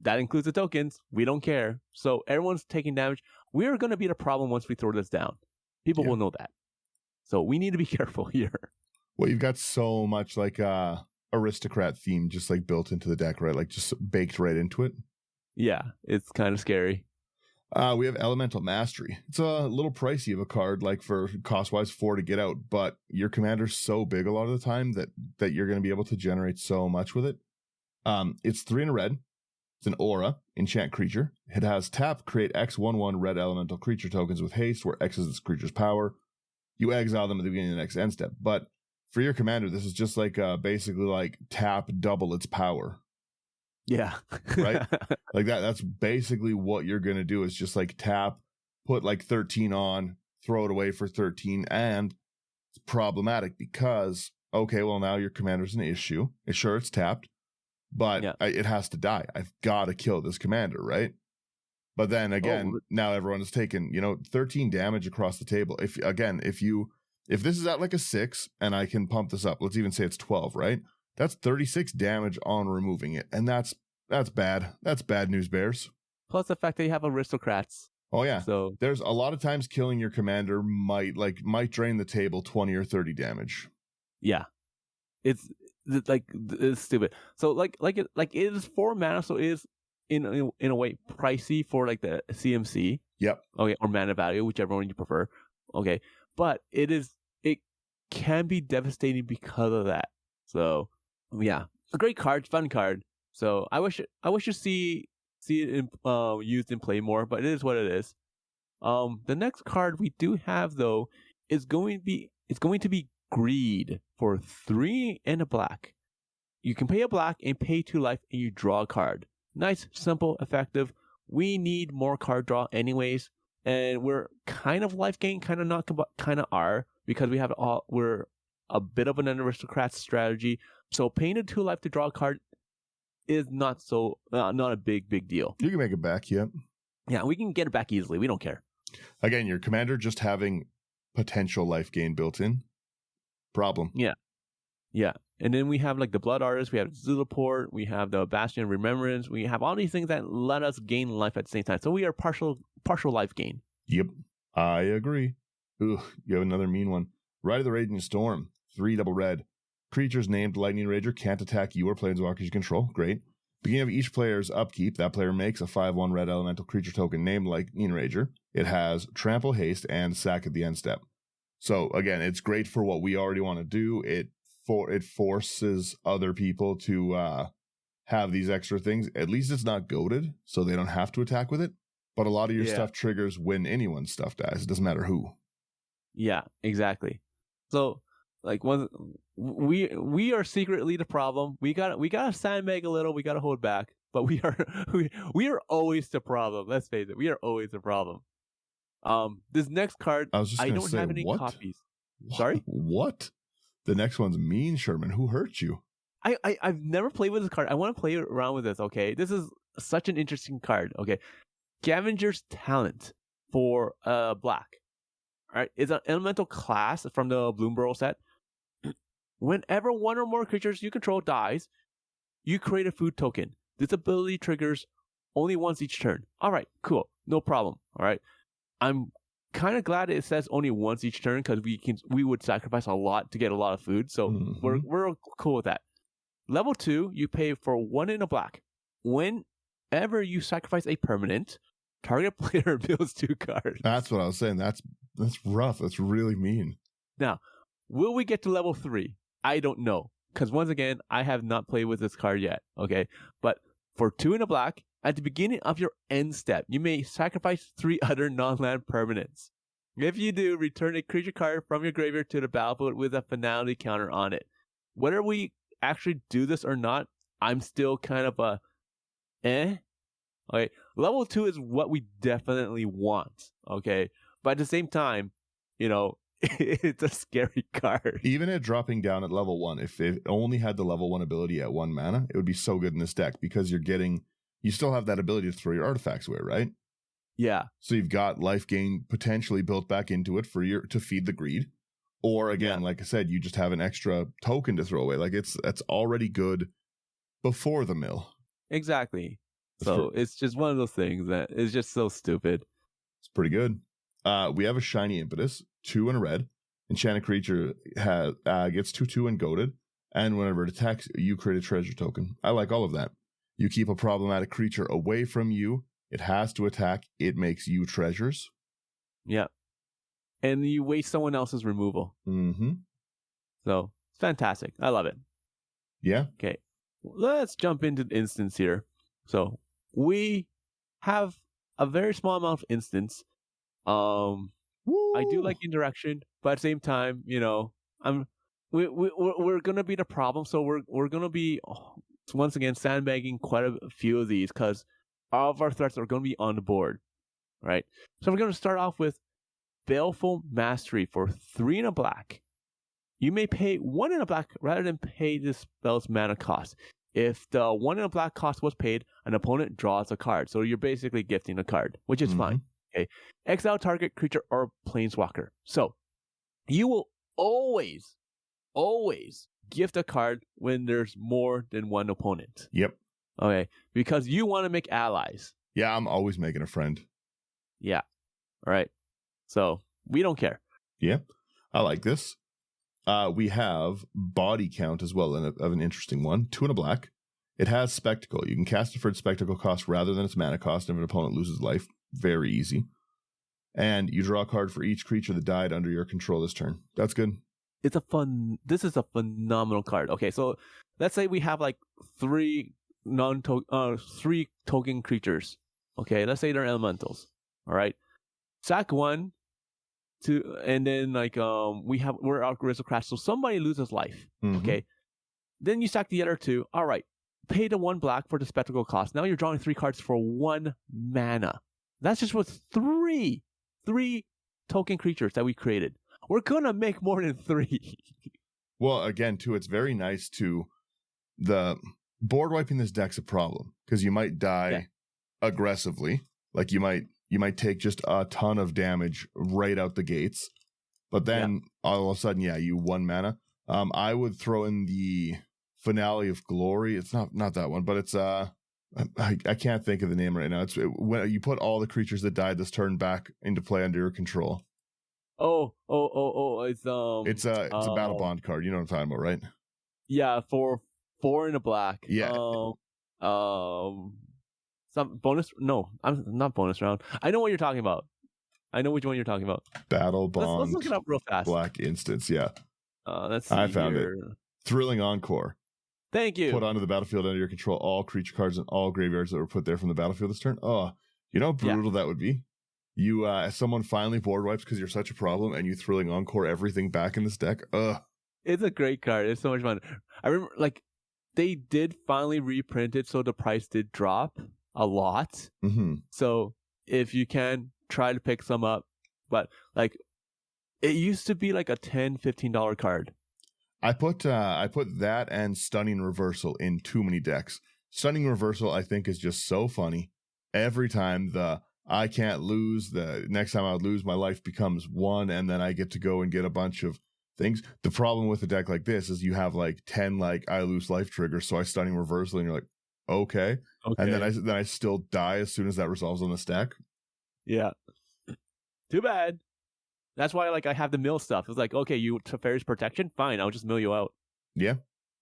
that includes the tokens. We don't care. So everyone's taking damage. We are going to be the problem once we throw this down. People will know that. So we need to be careful here. Well, you've got so much like aristocrat theme just like built into the deck, right? Like just baked right into it. Yeah, it's kind of scary. We have Elemental Mastery. It's a little pricey of a card, like for cost-wise 4 to get out, but your commander's so big a lot of the time that you're going to be able to generate so much with it. It's 3 in a red. It's an aura, enchant creature. It has tap, create X/1/1 red elemental creature tokens with haste, where X is this creature's power. You exile them at the beginning of the next end step. But for your commander, this is just like basically like tap, double its power. Yeah. Right? Like that's basically what you're going to do is just like tap, put like 13 on, throw it away for 13. And it's problematic because, okay, well, now your commander's an issue. Sure, it's tapped, but it has to die. I've got to kill this commander, right? But then again, now everyone is taking, 13 damage across the table. If this is at like a 6 and I can pump this up, let's even say it's 12, right? That's 36 damage on removing it. And that's bad. That's bad news, Bears. Plus the fact that you have aristocrats. Oh, yeah. So there's a lot of times killing your commander might drain the table 20 or 30 damage. Yeah. It's stupid. So like it is 4 mana, so it is in a way pricey for like the CMC. Yep. Okay, or mana value, whichever one you prefer. Okay. But it can be devastating because of that. So yeah, a great card, fun card. So I wish you see it used in play more, but it is what it is. The next card we do have though is going to be Greed for 3 and a black. You can pay a black and pay 2 life, and you draw a card. Nice, simple, effective. We need more card draw anyways, and we're kind of life gain, kind of not, kind of are, because we're a bit of an aristocrat strategy. So paying a 2 life to draw a card is not a big deal. You can make it back, yep. Yeah, we can get it back easily. We don't care. Again, your commander just having potential life gain built in. Problem. Yeah. And then we have like the Blood Artist, we have Zulaport, we have the Bastion of Remembrance, we have all these things that let us gain life at the same time. So we are partial life gain. Yep, I agree. Ooh, you have another mean one. Ride of the Raging Storm, 3 double red. Creatures named Lightning Rager can't attack you or planeswalkers you control. Great. Beginning of each player's upkeep, that player makes a 5/1 red elemental creature token named Lightning Rager. It has trample, haste, and sack at the end step. So again, it's great for what we already want to do. It forces other people to have these extra things. At least it's not goated, so they don't have to attack with it. But a lot of your stuff triggers when anyone's stuff dies. It doesn't matter who. Yeah, exactly. So like we are secretly the problem. We gotta sandbag a little. We gotta hold back. But we are always the problem. Let's face it. We are always the problem. This next card, I don't have any copies. Sorry? What? The next one's mean, Sherman. Who hurt you? I've never played with this card. I want to play around with this, okay? This is such an interesting card, okay? Scavenger's Talent for black. All right, it's an elemental class from the Bloomburrow set. Whenever one or more creatures you control dies, you create a food token. This ability triggers only once each turn. All right, cool. No problem. All right. I'm kind of glad it says only once each turn because we would sacrifice a lot to get a lot of food. So we're cool with that. Level 2, you pay for 1 in a black. Whenever you sacrifice a permanent, target player builds 2 cards. That's what I was saying. That's rough. That's really mean. Now, will we get to level 3? I don't know. Because once again, I have not played with this card yet. Okay. But for 2 in a black, at the beginning of your end step, you may sacrifice 3 other non-land permanents. If you do, return a creature card from your graveyard to the battlefield with a finality counter on it. Whether we actually do this or not, I'm still kind of Okay, level 2 is what we definitely want. Okay, but at the same time, it's a scary card. Even at dropping down at level 1, if it only had the level 1 ability at 1 mana, it would be so good in this deck because you still have that ability to throw your artifacts away, right? Yeah. So you've got life gain potentially built back into it to feed the greed. Or again, like I said, you just have an extra token to throw away. Like that's already good. before the mill. Exactly. So it's just one of those things that is just so stupid. It's pretty good. We have a shiny impetus, 2 and a red. Enchanted creature gets 2/2 and goaded, and whenever it attacks, you create a treasure token. I like all of that. You keep a problematic creature away from you. It has to attack. It makes you treasures. Yeah. And you waste someone else's removal. Mm-hmm. So it's fantastic. I love it. Yeah. Okay. Let's jump into the instance here. So we have a very small amount of instance. I do like interaction, but at the same time, we're gonna be the problem. So we're gonna be once again sandbagging quite a few of these because all of our threats are gonna be on the board, right? So we're gonna start off with Baleful Mastery for 3 and a black. You may pay 1 and a black rather than pay this spell's mana cost. If the 1 and a black cost was paid, an opponent draws a card. So you're basically gifting a card, which is fine. Okay. Exile target creature or planeswalker. So you will always gift a card when there's more than one opponent. Yep. Okay. Because you want to make allies. Yeah, I'm always making a friend. Yeah. All right. So we don't care. Yeah. I like this. We have body count as well of an interesting one. 2 and a black. It has spectacle. You can cast it for its spectacle cost rather than its mana cost if an opponent loses life. Very easy. And you draw a card for each creature that died under your control this turn. That's good. This is a phenomenal card. Okay, so let's say we have like 3 token creatures. Okay, let's say they're elementals. All right. Sack 1. And then we're aristocrats, so somebody loses life. Okay, then you sack the other 2. All right, pay the 1 black for the spectacle cost. Now you're drawing 3 cards for 1 mana. That's just with 3 token creatures that we created. We're gonna make more than 3. Well, again, too, it's very nice to the board wiping this deck's a problem because you might die aggressively, like you might take just a ton of damage right out the gates. But then all of a sudden, you 1 mana. I would throw in the Finale of Glory. It's not that one, but it's I can't think of the name right now. It's when you put all the creatures that died this turn back into play under your control. It's a battle bond card. You know what I'm talking about, right? Yeah, for 4 and a black. Yeah. Some bonus? No, I'm not bonus round. I know what you're talking about. I know which one you're talking about. Battle Bond. Let's look it up real fast. Black Instance, yeah. Let's see. I found it. Thrilling Encore. Thank you. Put onto the battlefield under your control all creature cards in all graveyards that were put there from the battlefield this turn. Oh, you know how brutal that would be? You, someone finally board wipes because you're such a problem, and you Thrilling Encore everything back in this deck. Ugh. It's a great card. It's so much fun. I remember, they did finally reprint it, so the price did drop a lot. So if you can, try to pick some up. But it used to be like a $10-15 card. I put that and Stunning Reversal in too many decks. Stunning Reversal, I think, is just so funny. Every time I can't lose, the next time I would lose, my life becomes 1, and then I get to go and get a bunch of things. The problem with a deck like this is you have 10 I lose life triggers, so I Stunning Reversal, and you're like, okay. And then I still die as soon as that resolves on the stack. Yeah. Too bad. That's why I have the mill stuff. It's like, okay, you Teferi's Protection? Fine, I'll just mill you out. Yeah.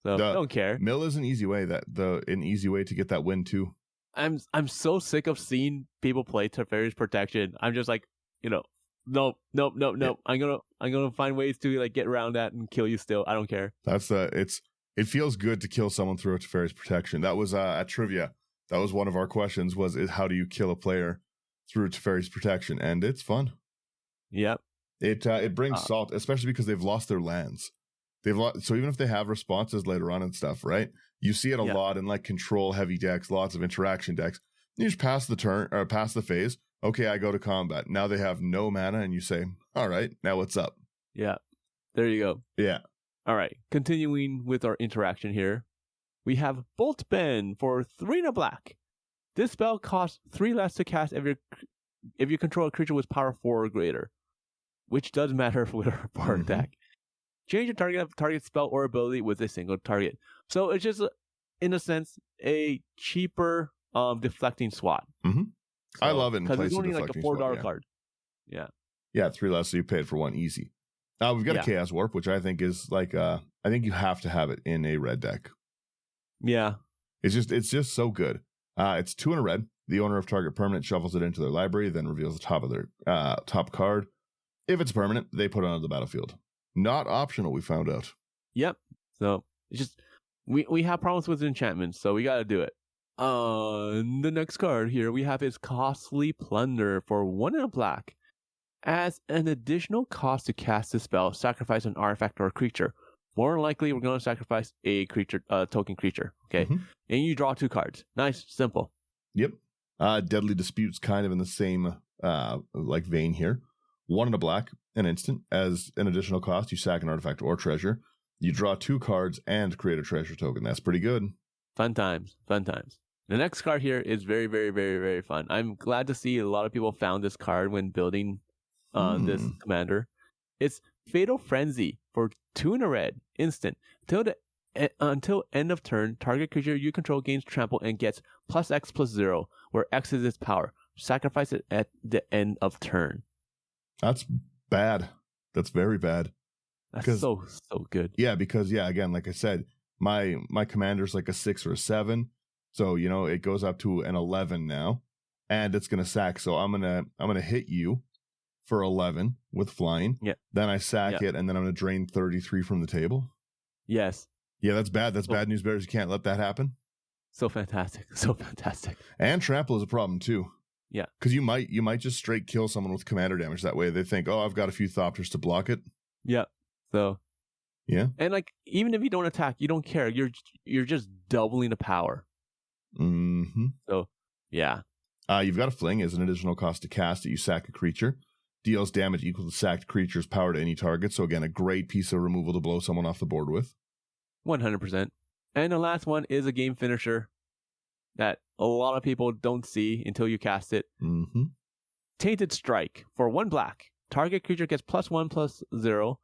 So I don't care. Mill is an easy way to get that win too. I'm so sick of seeing people play Teferi's Protection. I'm just nope. Yeah. I'm gonna find ways to get around that and kill you still. I don't care. It feels good to kill someone through a Teferi's Protection. That was at trivia. That was one of our questions is how do you kill a player through Teferi's Protection? And it's fun. Yep. It brings salt, especially because they've lost their lands. So even if they have responses later on and stuff, right? You see it a lot in control heavy decks, lots of interaction decks. You just pass the turn or pass the phase. Okay, I go to combat. Now they have no mana, and you say, "All right, now what's up?" Yeah, there you go. Yeah. All right, continuing with our interaction here, we have Bolt Bend for 3 and a black. This spell costs 3 less to cast if you control a creature with power 4 or greater, which does matter for our attack. Change the target spell or ability with a single target. So it's just in a sense, a cheaper deflecting SWAT. Mm-hmm. I love it in place because it's of only like a deflecting $4 SWAT, card. Yeah. Yeah, 3 less, so you paid for 1 easy. We've got a Chaos Warp, which I think is like I think you have to have it in a red deck. Yeah. It's just so good. It's 2 in a red. The owner of target permanent shuffles it into their library, then reveals the top of their top card. If it's permanent, they put it onto the battlefield. Not optional, we found out. Yep. So it's just we have problems with enchantments, so we got to do it. The next card here we have is Costly Plunder for 1 in a black. As an additional cost to cast this spell, sacrifice an artifact or a creature. More than likely, we're going to sacrifice a creature, token creature. Okay, and you draw 2 cards. Nice, simple. Yep. Deadly Dispute's kind of in the same like vein here. 1 in a black, an instant. As an additional cost, you sack an artifact or treasure. You draw 2 cards and create a treasure token. That's pretty good. Fun times, fun times. The next card here is very, very, very, very fun. I'm glad to see a lot of people found this card when building this commander. It's Fatal Frenzy for 2 in a red, instant. Until end of turn, target creature you control gains trample and gets +X+0, where X is its power. Sacrifice it at the end of turn. That's bad. That's very bad. That's so good. Yeah, because again, like I said, my commander's like a 6 or a 7, so it goes up to an 11 now, and it's gonna sack. So I'm gonna hit you for 11 with flying. Yeah. Then I sack it, and then I'm gonna drain 33 from the table. Yes. Yeah, that's bad. That's bad news bears. You can't let that happen. So fantastic. So fantastic. And trample is a problem too. Yeah. Because you might just straight kill someone with commander damage. That way they think, oh, I've got a few Thopters to block it. Yeah. So. Yeah. And like, even if you don't attack, you don't care. You're just doubling the power. Mm-hmm. So, yeah. You've got a Fling as an additional cost to cast it. You sack a creature. Deals damage equal to sacked creature's power to any target. So again, a great piece of removal to blow someone off the board with. 100%. And the last one is a game finisher that a lot of people don't see until you cast it. Mm-hmm. Tainted Strike for 1 black. Target creature gets +1/+0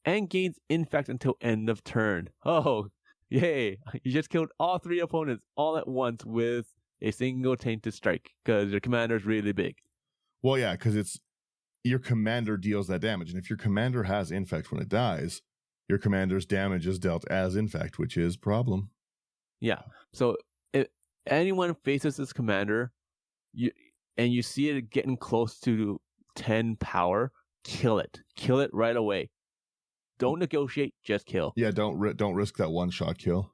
and gains infect until end of turn. Oh, yay. You just killed all 3 opponents all at once with a single Tainted Strike because your commander is really big. Well, yeah, because it's your commander deals that damage. And if your commander has infect when it dies, your commander's damage is dealt as infect, which is problem. Yeah. So if anyone faces this commander and you see it getting close to 10 power, kill it. Kill it right away. Don't negotiate, just kill. Yeah, don't risk that one-shot kill.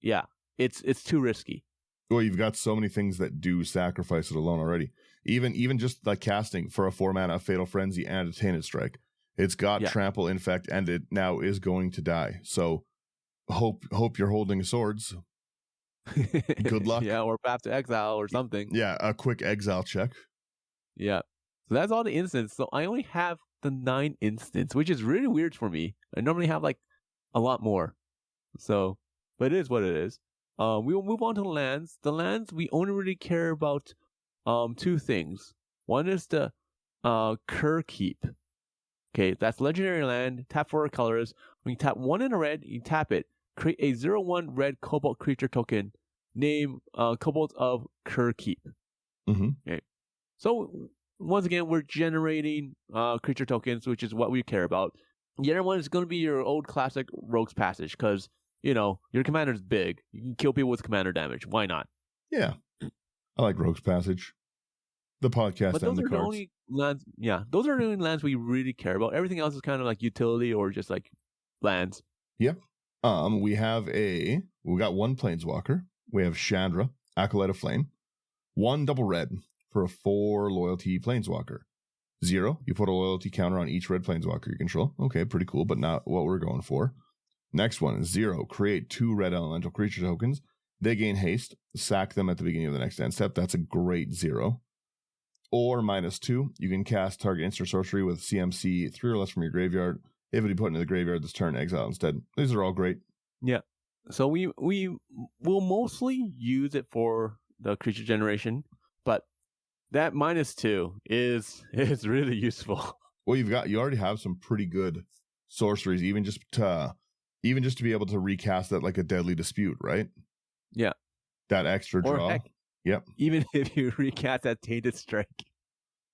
Yeah, it's too risky. Well, you've got so many things that do sacrifice it alone already. Even just like casting for a 4-mana Fatal Frenzy and a Tainted Strike. It's got trample, infect, and it now is going to die. So hope you're holding swords. Good luck. Yeah, or Path to Exile or something. Yeah, a quick exile check. Yeah. So that's all the instants. So I only have the 9 instants, which is really weird for me. I normally have like a lot more. So, but it is what it is. We will move on to the lands. The lands, we only really care about 2 things. One is the Cur Keep. Okay, that's legendary land. Tap 4 colors. When you tap 1 in a red, you tap it. Create a 0/1 red Cobalt creature token. Name Cobalt of Cur Keep. Mm-hmm. Okay. So once again, we're generating creature tokens, which is what we care about. The other one is going to be your old classic Rogue's Passage, because your commander's big. You can kill people with commander damage. Why not? Yeah, I like Rogue's Passage. The podcast but and the cards. The only lands. Yeah, those are the only lands we really care about. Everything else is kind of like utility or just like lands. Yep. We got 1 Planeswalker. We have Chandra, Acolyte of Flame. 1 double red for a 4 loyalty Planeswalker. 0, you put a loyalty counter on each red Planeswalker you control. Okay, pretty cool, but not what we're going for. Next one is 0, create 2 red elemental creature tokens. They gain haste. Sack them at the beginning of the next end step. That's a great 0. Or -2, you can cast target instant sorcery with CMC 3 or less from your graveyard. If it be put into the graveyard this turn, exile instead. These are all great. Yeah. So we will mostly use it for the creature generation, but that -2 is really useful. Well, you already have some pretty good sorceries, even just to be able to recast that like a Deadly Dispute, right? Yeah. That extra Or draw. heck, Yep. even if you recast that Tainted Strike.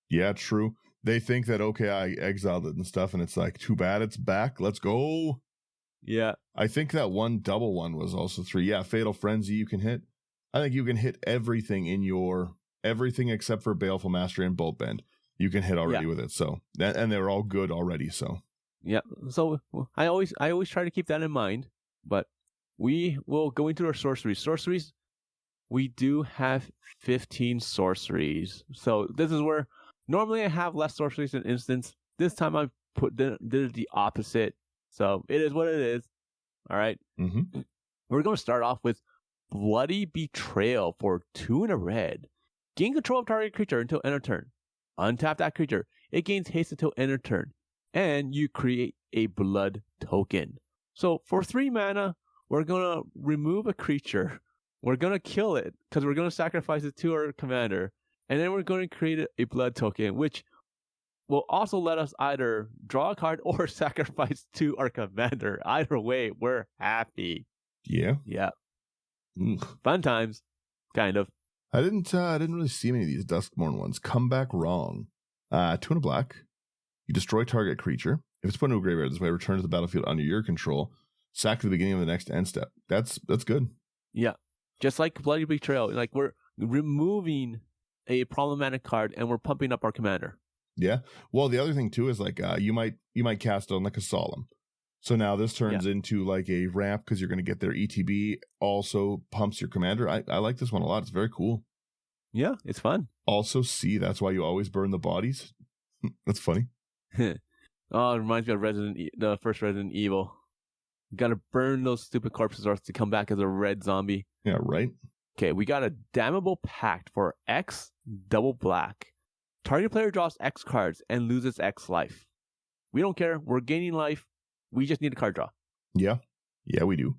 Yeah, true. They think that, okay, I exiled it and stuff, and it's like, too bad it's back. Let's go. Yeah. I think that one double one was also 3. Yeah, Fatal Frenzy you can hit. I think you can hit everything everything except for Baleful Mastery and Bolt Bend. You can hit already with it. So, and they're all good already. So, yeah. So I always try to keep that in mind. But we will go into our sorceries. Sorceries, we do have 15 sorceries. So this is where normally I have less sorceries than instants. This time I did it the opposite. So it is what it is. All right. mm-hmm. We're going to start off with Bloody Betrayal for 2 and a red. Gain control of target creature until end of turn. Untap that creature. It gains haste until end of turn. And you create a blood token. So for 3 mana, we're going to remove a creature. We're going to kill it because we're going to sacrifice it to our commander. And then we're going to create a blood token, which will also let us either draw a card or sacrifice to our commander. Either way, we're happy. Yeah. Yeah. Fun times, kind of. I didn't really see many of these Duskmourn ones. Come back wrong. 2 and a black. You destroy target creature. If it's put into a graveyard this way, return to the battlefield under your control. Sack to the beginning of the next end step. That's good. Yeah. Just like Bloody Betrayal. Like we're removing a problematic card and we're pumping up our commander. Yeah. Well, the other thing too is like you might cast on like a Solemn. So now this turns into like a ramp because you're going to get their ETB. Also pumps your commander. I like this one a lot. It's very cool. Yeah, it's fun. Also, that's why you always burn the bodies. That's funny. Oh, it reminds me of the first Resident Evil. You gotta burn those stupid corpses or else to come back as a red zombie. Yeah, right. Okay, we got a Damnable Pact for X double black. Target player draws X cards and loses X life. We don't care. We're gaining life. We just need a card draw. Yeah. Yeah, we do.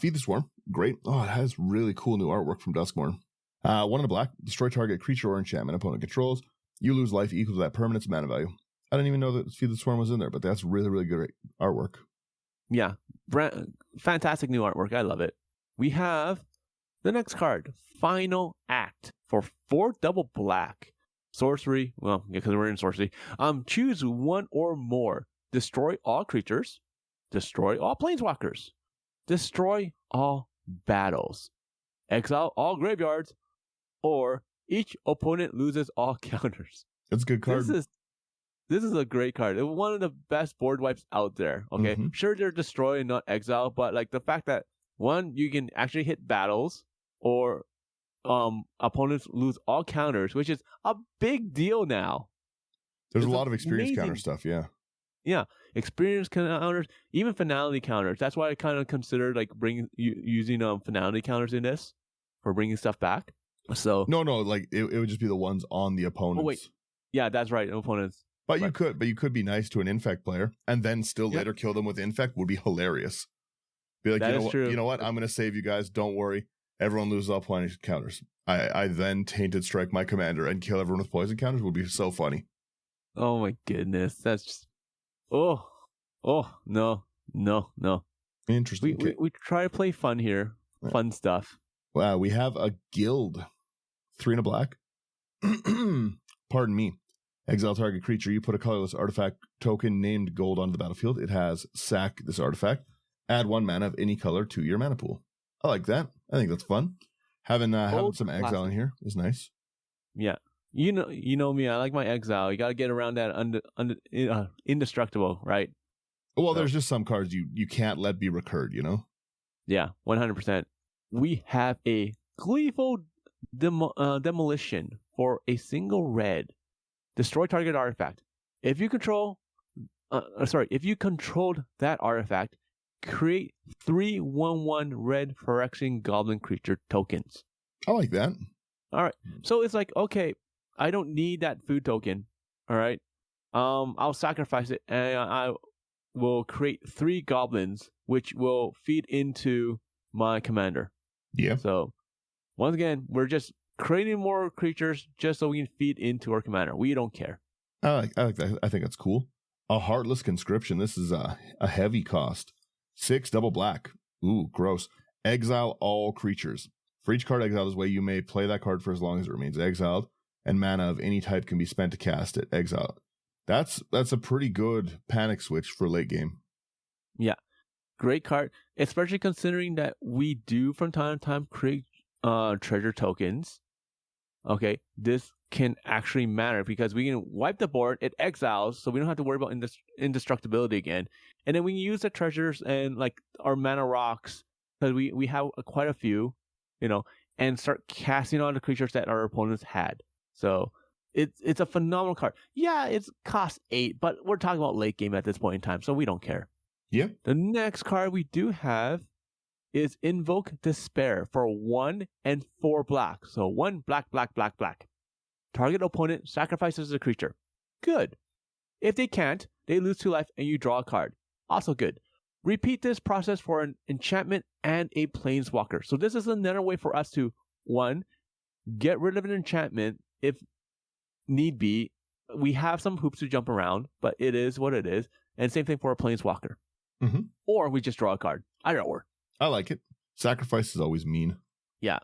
Feed the Swarm. Great. Oh, it has really cool new artwork from Duskmourn. 1 and a black. Destroy target creature or enchantment opponent controls. You lose life equal to that permanent's mana value. I didn't even know that Feed the Swarm was in there, but that's really, really good artwork. Yeah. Fantastic new artwork. I love it. We have the next card. Final Act for 4 double black. Sorcery. Well, because we're in sorcery. Choose 1 or more. Destroy all creatures. Destroy all planeswalkers. Destroy all battles. Exile all graveyards. Or each opponent loses all counters. That's a good card. This is a great card. It's one of the best board wipes out there. Okay, Sure they're destroy and not exile, but like the fact that 1, you can actually hit battles, or opponents lose all counters, which is a big deal now. There's a lot of experience counter stuff. Yeah. Yeah, experience counters, even finality counters. That's why I kind of considered like using finality counters in this for bringing stuff back. So no, like it would just be the ones on the opponents. Oh wait, yeah, that's right, opponents. But you could be nice to an infect player and then still later kill them with infect. Would be hilarious. Be like, you know what? I'm going to save you guys. Don't worry. Everyone loses all poison counters. I then Tainted Strike my commander and kill everyone with poison counters. Would be so funny. Oh my goodness, that's just no. Interesting. We try to play fun here, fun stuff. Wow, we have a guild. 3 and a black. Pardon me. Exile target creature. You put a colorless artifact token named gold onto the battlefield. It has sack this artifact. Add 1 mana of any color to your mana pool. I like that. I think that's fun. Having some exile in here is nice. Yeah. You know me. I like my exile. You got to get around that indestructible, right? Well, there's just some cards you can't let be recurred, you know? Yeah, 100%. We have a Gleeful Demolition for a single red. Destroy target artifact. If you controlled that artifact, create 3 1/1 red Phyrexian Goblin creature tokens. I like that. All right. So it's like, okay, I don't need that food token. All right. I'll sacrifice it and I will create 3 goblins, which will feed into my commander. Yeah. So once again, we're just creating more creatures just so we can feed into our commander. We don't care. I like that. I think that's cool. A Heartless Conscription. This is a heavy cost. 6 double black. Ooh, gross. Exile all creatures. For each card exiled this way, you may play that card for as long as it remains exiled, and mana of any type can be spent to cast it. Exile. That's a pretty good panic switch for late game. Yeah. Great card, especially considering that we do from time to time create treasure tokens. Okay, this can actually matter because we can wipe the board, it exiles, so we don't have to worry about indestructibility again. And then we can use the treasures and like our mana rocks, because we have quite a few, and start casting on the creatures that our opponents had. So it's a phenomenal card. Yeah, it's cost 8, but we're talking about late game at this point in time, so we don't care. Yeah. The next card we do have is Invoke Despair for 1 and 4 black. So 1 black. Target opponent sacrifices a creature. Good. If they can't, they lose 2 life and you draw a card. Also good. Repeat this process for an enchantment and a planeswalker. So this is another way for us to, 1, get rid of an enchantment if need be. We have some hoops to jump around, but it is what it is. And same thing for a planeswalker. Mm-hmm. Or we just draw a card. Either or. I like it. Sacrifice is always mean. Yeah.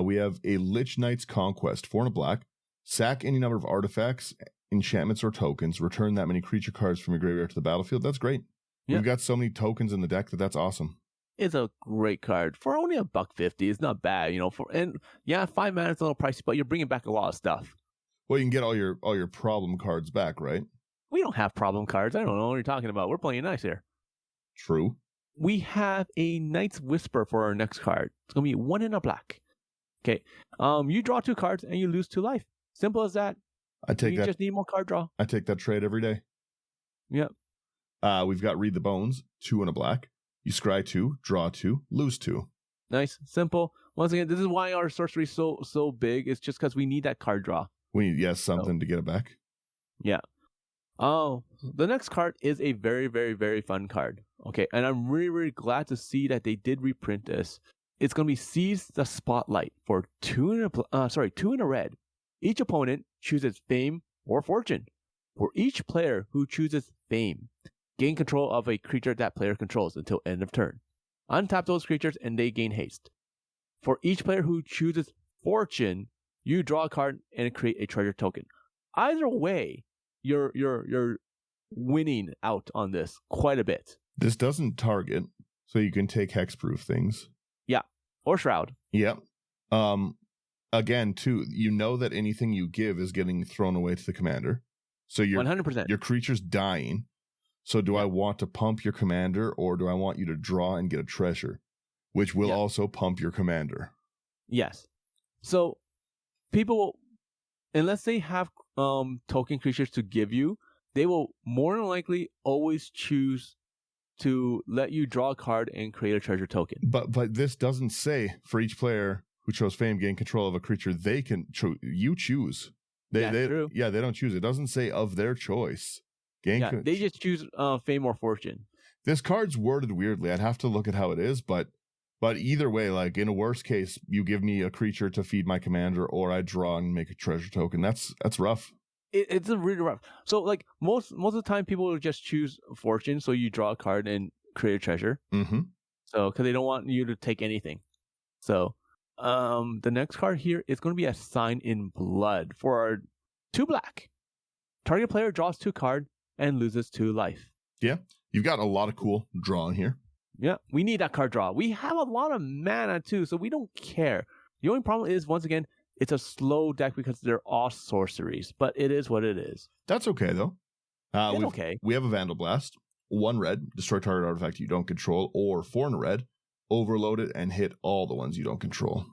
We have a Lich Knight's Conquest, 4 and a black. Sack any number of artifacts, enchantments, or tokens. Return that many creature cards from your graveyard to the battlefield. That's great. Yeah. We've got so many tokens in the deck that's awesome. It's a great card. For only $1.50, it's not bad, 5 mana is a little pricey, but you're bringing back a lot of stuff. Well, you can get all your problem cards back, right? We don't have problem cards. I don't know what you're talking about. We're playing nice here. True. We have a Knight's Whisper for our next card. It's going to be 1 and a black. Okay. You draw 2 cards and you lose 2 life. Simple as that. I take that. You just need more card draw. I take that trade every day. Yep. We've got Read the Bones, 2 and a black. You scry 2, draw 2, lose 2. Nice. Simple. Once again, this is why our sorcery is so big. It's just because we need that card draw. We need, something to get it back. Yeah. Oh, the next card is a very, very, very fun card. Okay, and I'm really, really glad to see that they did reprint this. It's going to be Seize the Spotlight for 2 and a red. Each opponent chooses Fame or Fortune. For each player who chooses Fame, gain control of a creature that player controls until end of turn. Untap those creatures and they gain haste. For each player who chooses Fortune, you draw a card and create a treasure token. Either way, you're winning out on this quite a bit. This doesn't target, so you can take hexproof things. Yeah, or Shroud. Yep. Again, too, that anything you give is getting thrown away to the commander. So 100%. Your creature's dying. So do I want to pump your commander, or do I want you to draw and get a treasure, which will also pump your commander? Yes. So people, unless they have token creatures to give you, they will more than likely always choose to let you draw a card and create a treasure token. But this doesn't say for each player who chose Fame gain control of a creature they can you choose. True. Yeah, they don't choose. It doesn't say of their choice. They just choose Fame or Fortune. This card's worded weirdly. I'd have to look at how it is, but either way, like in a worst case, you give me a creature to feed my commander, or I draw and make a treasure token. That's rough. It's a really rough. So like most of the time, people will just choose Fortune, so you draw a card and create a treasure. Mm-hmm. So because they don't want you to take anything. So the next card here is going to be a Sign in Blood for our 2 black. Target player draws 2 cards and loses 2 life. Yeah, you've got a lot of cool drawing here. Yeah, we need that card draw. We have a lot of mana too, so we don't care. The only problem is, once again, it's a slow deck because they're all sorceries, but it is what it is. That's okay, though. It's okay. We have a Vandal Blast. 1 red, destroy target artifact you don't control, or 4 in red, overload it and hit all the ones you don't control.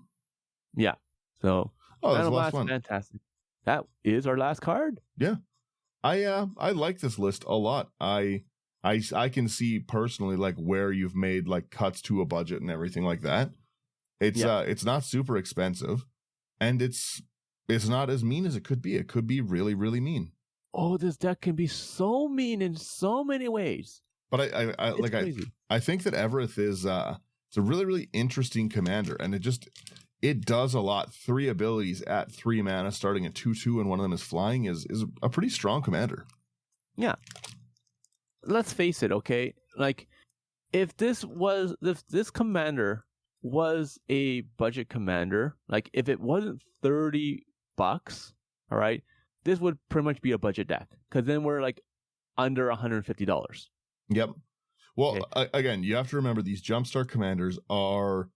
Yeah. So, Vandal Blast, fantastic. That is our last card. Yeah. I like this list a lot. I can see personally like where you've made like cuts to a budget and everything like that. It's not super expensive, and it's not as mean as it could be. It could be really, really mean. Oh, this deck can be so mean in so many ways. But I think that Evereth is it's a really, really interesting commander, and it does a lot. 3 abilities at 3 mana, starting at 2/2, and one of them is flying, is a pretty strong commander. Yeah. Let's face it, okay? Like, if this commander was a budget commander, like if it wasn't $30, all right, this would pretty much be a budget deck because then we're like under $150. Yep. Well, Okay. again, you have to remember these jumpstart commanders are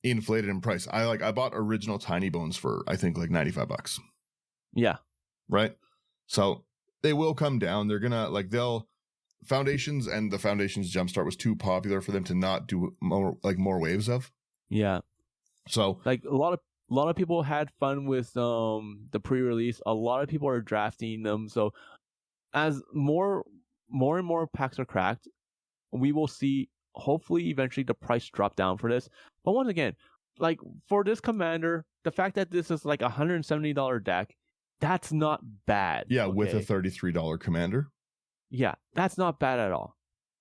inflated in price. I bought original Tiny Bones for I think like $95. Yeah. Right. So they will come down. They're gonna Foundations, and the Foundations jumpstart was too popular for them to not do more waves of. Yeah. So like a lot of people had fun with the pre-release. A lot of people are drafting them. So as more and more packs are cracked, we will see hopefully eventually the price drop down for this. But once again, like for this commander, the fact that this is like $170 deck, that's not bad. yeah, okay? with a $33 commander. Yeah, that's not bad at all,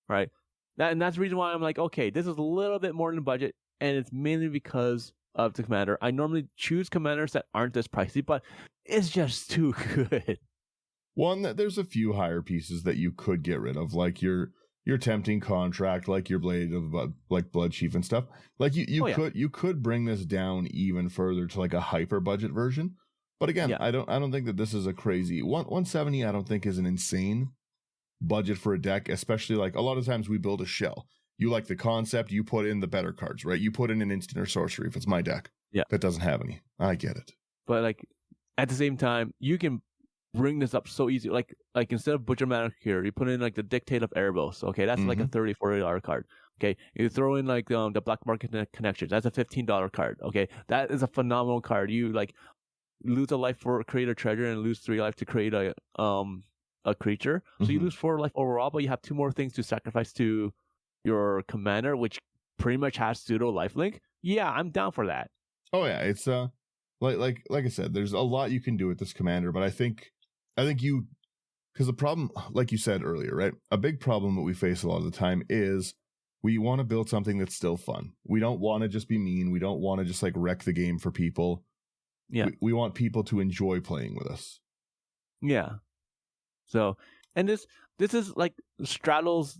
right? That's the reason why I'm like, okay, this is a little bit more than budget, and it's mainly because of the commander. I normally choose commanders that aren't this pricey, but it's just too good. One, that there's a few higher pieces that you could get rid of, like your tempting contract, like your blade of blood chief and stuff. Like you could bring this down even further to like a hyper budget version. But again, Yeah. I don't think that this is a crazy 170. I don't think is an insane budget for a deck, especially like a lot of times we build a shell. You like the concept, you put in the better cards, right? You put in an instant or sorcery if it's my deck. Yeah. That doesn't have any. I get it. But like at the same time, you can bring this up so easy. Like instead of Butcher Manicure, you put in like the Dictate of Erebos. Okay, that's like a $30, $40 card. Okay, you throw in like the Black Market Connections. That's a $15 card. Okay, that is a phenomenal card. You like lose a life for create a treasure and lose 3 life to create a creature. So you lose 4 life overall, but you have 2 more things to sacrifice to your commander, which pretty much has pseudo lifelink. Yeah, I'm down for that. Oh yeah, it's like I said, there's a lot you can do with this commander, but I think you, because the problem, like you said earlier, right? A big problem that we face a lot of the time is we want to build something that's still fun. We don't want to just be mean. We don't want to just like wreck the game for people. Yeah. We want people to enjoy playing with us. Yeah. So, and this is like straddles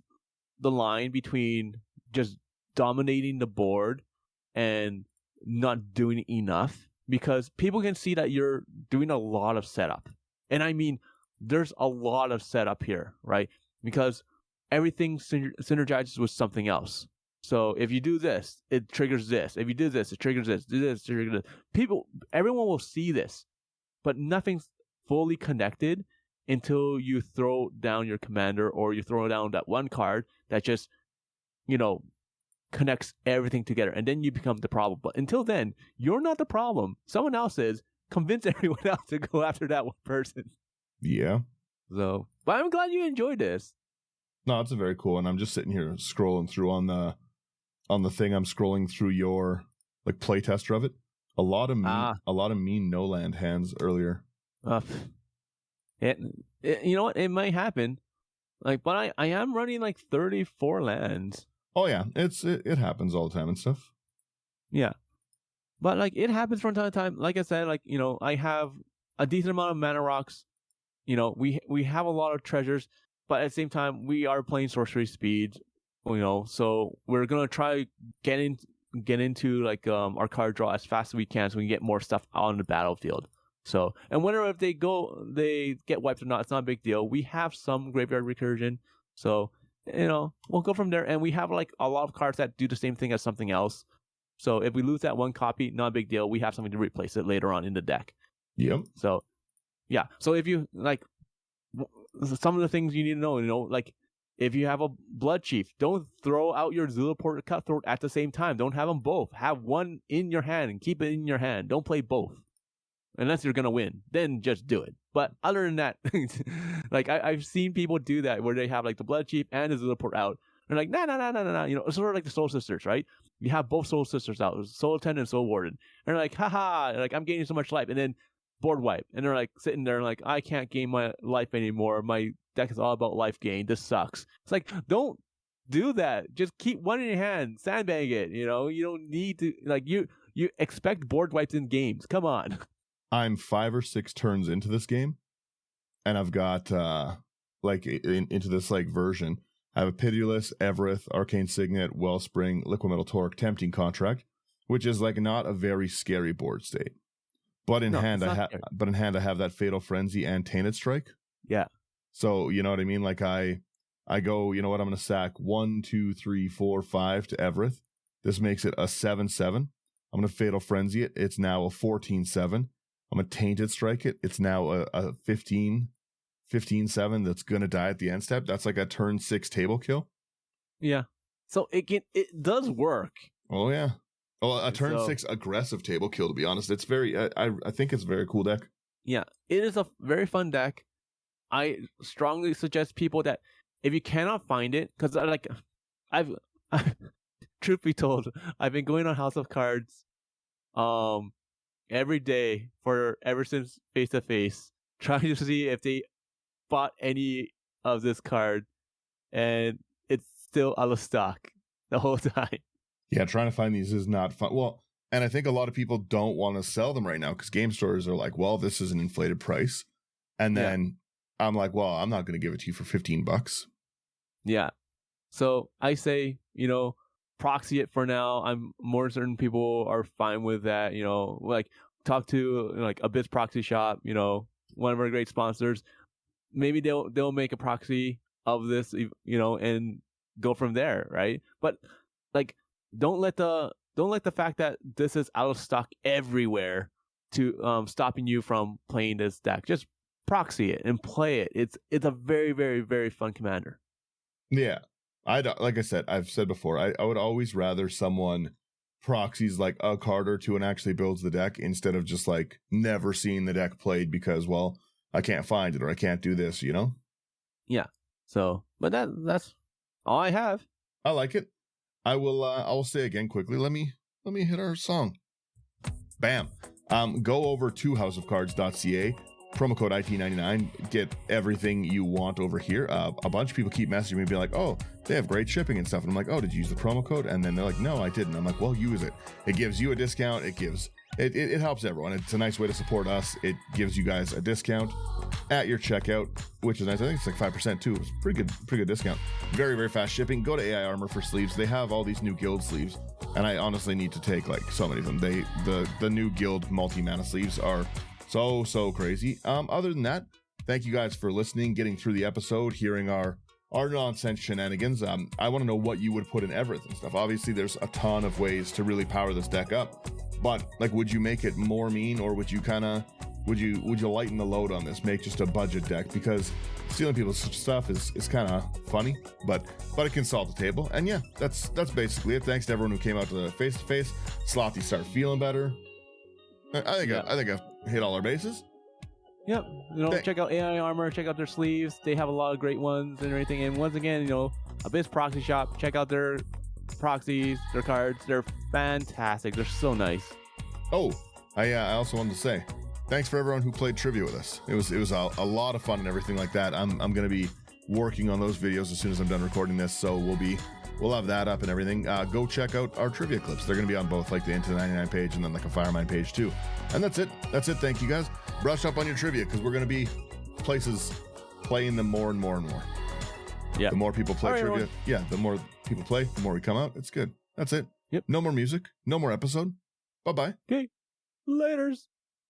the line between just dominating the board and not doing enough, because people can see that you're doing a lot of setup. And I mean, there's a lot of setup here, right? Because everything synergizes with something else. So if you do this, it triggers this. If you do this, it triggers this. Do this, it triggers this. Everyone will see this, but nothing's fully connected until you throw down your commander, or you throw down that one card that just, connects everything together, and then you become the problem. But until then, you're not the problem. Someone else is. Convince everyone else to go after that one person. Yeah. So, but I'm glad you enjoyed this. No, it's a very cool, and I'm just sitting here scrolling through on the thing. I'm scrolling through your like playtester of it. A lot of mean no land hands earlier. You know what? It might happen. Like, but I am running like 34 lands. Oh yeah, it happens all the time and stuff. Yeah, but like it happens from time to time. Like I said, like I have a decent amount of mana rocks. We have a lot of treasures, but at the same time we are playing sorcery speed. So we're gonna try get into like our card draw as fast as we can, so we can get more stuff on the battlefield. So, and whether if they get wiped or not, it's not a big deal. We have some graveyard recursion, so we'll go from there. And we have like a lot of cards that do the same thing as something else. So if we lose that one copy, not a big deal. We have something to replace it later on in the deck. Yep. So, yeah. So if you like some of the things you need to know, like if you have a blood chief, don't throw out your Zulaport Cutthroat at the same time. Don't have them both. Have one in your hand and keep it in your hand. Don't play both. Unless you're going to win, then just do it. But other than that, like I've seen people do that where they have like the Blood Chief and the Zulaport out. They're like, nah. It's sort of like the Soul Sisters, right? You have both Soul Sisters out, Soul Attendant and Soul Warden. And they're like, haha, like I'm gaining so much life. And then board wipe. And they're like sitting there like, I can't gain my life anymore. My deck is all about life gain. This sucks. It's like, don't do that. Just keep one in your hand. Sandbag it. You don't need to, like, you expect board wipes in games. Come on. I'm 5 or 6 turns into this game, and I've got into this like version. I have a Pitiless, Evereth, Arcane Signet, Wellspring, Liquid Metal Torque, Tempting Contract. which is like not a very scary board state. But in hand, I have that Fatal Frenzy and Tainted Strike. Yeah. So you know what I mean? Like I go, you know what? I'm going to sack 1, 2, 3, 4, 5 to Evereth. This makes it a 7/7. I'm going to Fatal Frenzy it. It's now a 14/7. I'm going to Tainted Strike it. It's now a 15/7 that's going to die at the end step. That's like a turn 6 table kill. Yeah. So it does work. Oh yeah. Well, a turn 6 aggressive table kill. To be honest, it's very. I think it's a very cool deck. Yeah, it is a very fun deck. I strongly suggest people that if you cannot find it, because I've truth be told, I've been going on House of Cards, every day ever since Face to Face, trying to see if they bought any of this card, and it's still out of stock the whole time. Yeah, trying to find these is not fun. Well, and I think a lot of people don't want to sell them right now because game stores are like, well, this is an inflated price. And then I'm like, well, I'm not going to give it to you for $15. Yeah. So I say, proxy it for now. I'm more certain people are fine with that. Like talk to like Abyss Proxy Shop, one of our great sponsors. Maybe they'll make a proxy of this, and go from there, right? But like, don't let the fact that this is out of stock everywhere to stopping you from playing this deck. Just proxy it and play it. It's a very, very, very fun commander. Yeah. Like I said, I've said before, I would always rather someone proxies like a card or two and actually builds the deck instead of just like never seeing the deck played because, well, I can't find it or I can't do this, Yeah. So, but that's all I have. I like it. I will say again quickly. Let me hit our song. Bam. Go over to houseofcards.ca. Promo code IT99, get everything you want over here. A bunch of people keep messaging me being like, oh, they have great shipping and stuff. And I'm like, oh, did you use the promo code? And then they're like, no, I didn't. I'm like, well, use it. It gives you a discount. It helps everyone. It's a nice way to support us. It gives you guys a discount at your checkout, which is nice. I think it's like 5% too. It's pretty good discount. Very, very fast shipping. Go to AI Armor for sleeves. They have all these new guild sleeves. And I honestly need to take like so many of them. The new guild multi-mana sleeves are so crazy. Other than that, thank you guys for listening, getting through the episode, hearing our nonsense shenanigans. I want to know what you would put in Evereth and stuff. Obviously, there's a ton of ways to really power this deck up, but like, would you make it more mean, or would you lighten the load on this, make just a budget deck? Because stealing people's stuff is kind of funny, but it can solve the table. And yeah, that's basically it. Thanks to everyone who came out to the face to face. Slothy start feeling better. I think I've hit all our bases. Yep. Check out AI Armor. Check out their sleeves. They have a lot of great ones and everything. And once again, Abyss Proxy Shop. Check out their proxies, their cards. They're fantastic. They're so nice. Oh, I also wanted to say thanks for everyone who played trivia with us. It was a lot of fun and everything like that. I'm going to be working on those videos as soon as I'm done recording this, so we'll have that up and everything. Go check out our trivia clips. They're going to be on both like the Into the 99 page and then like a Firemind page too. And that's it. Thank you guys. Brush up on your trivia because we're going to be places playing them more and more and more. Yeah. The more people play trivia. Everyone. Yeah. The more people play, the more we come out. It's good. That's it. Yep. No more music. No more episode. Bye-bye. Okay. Laters.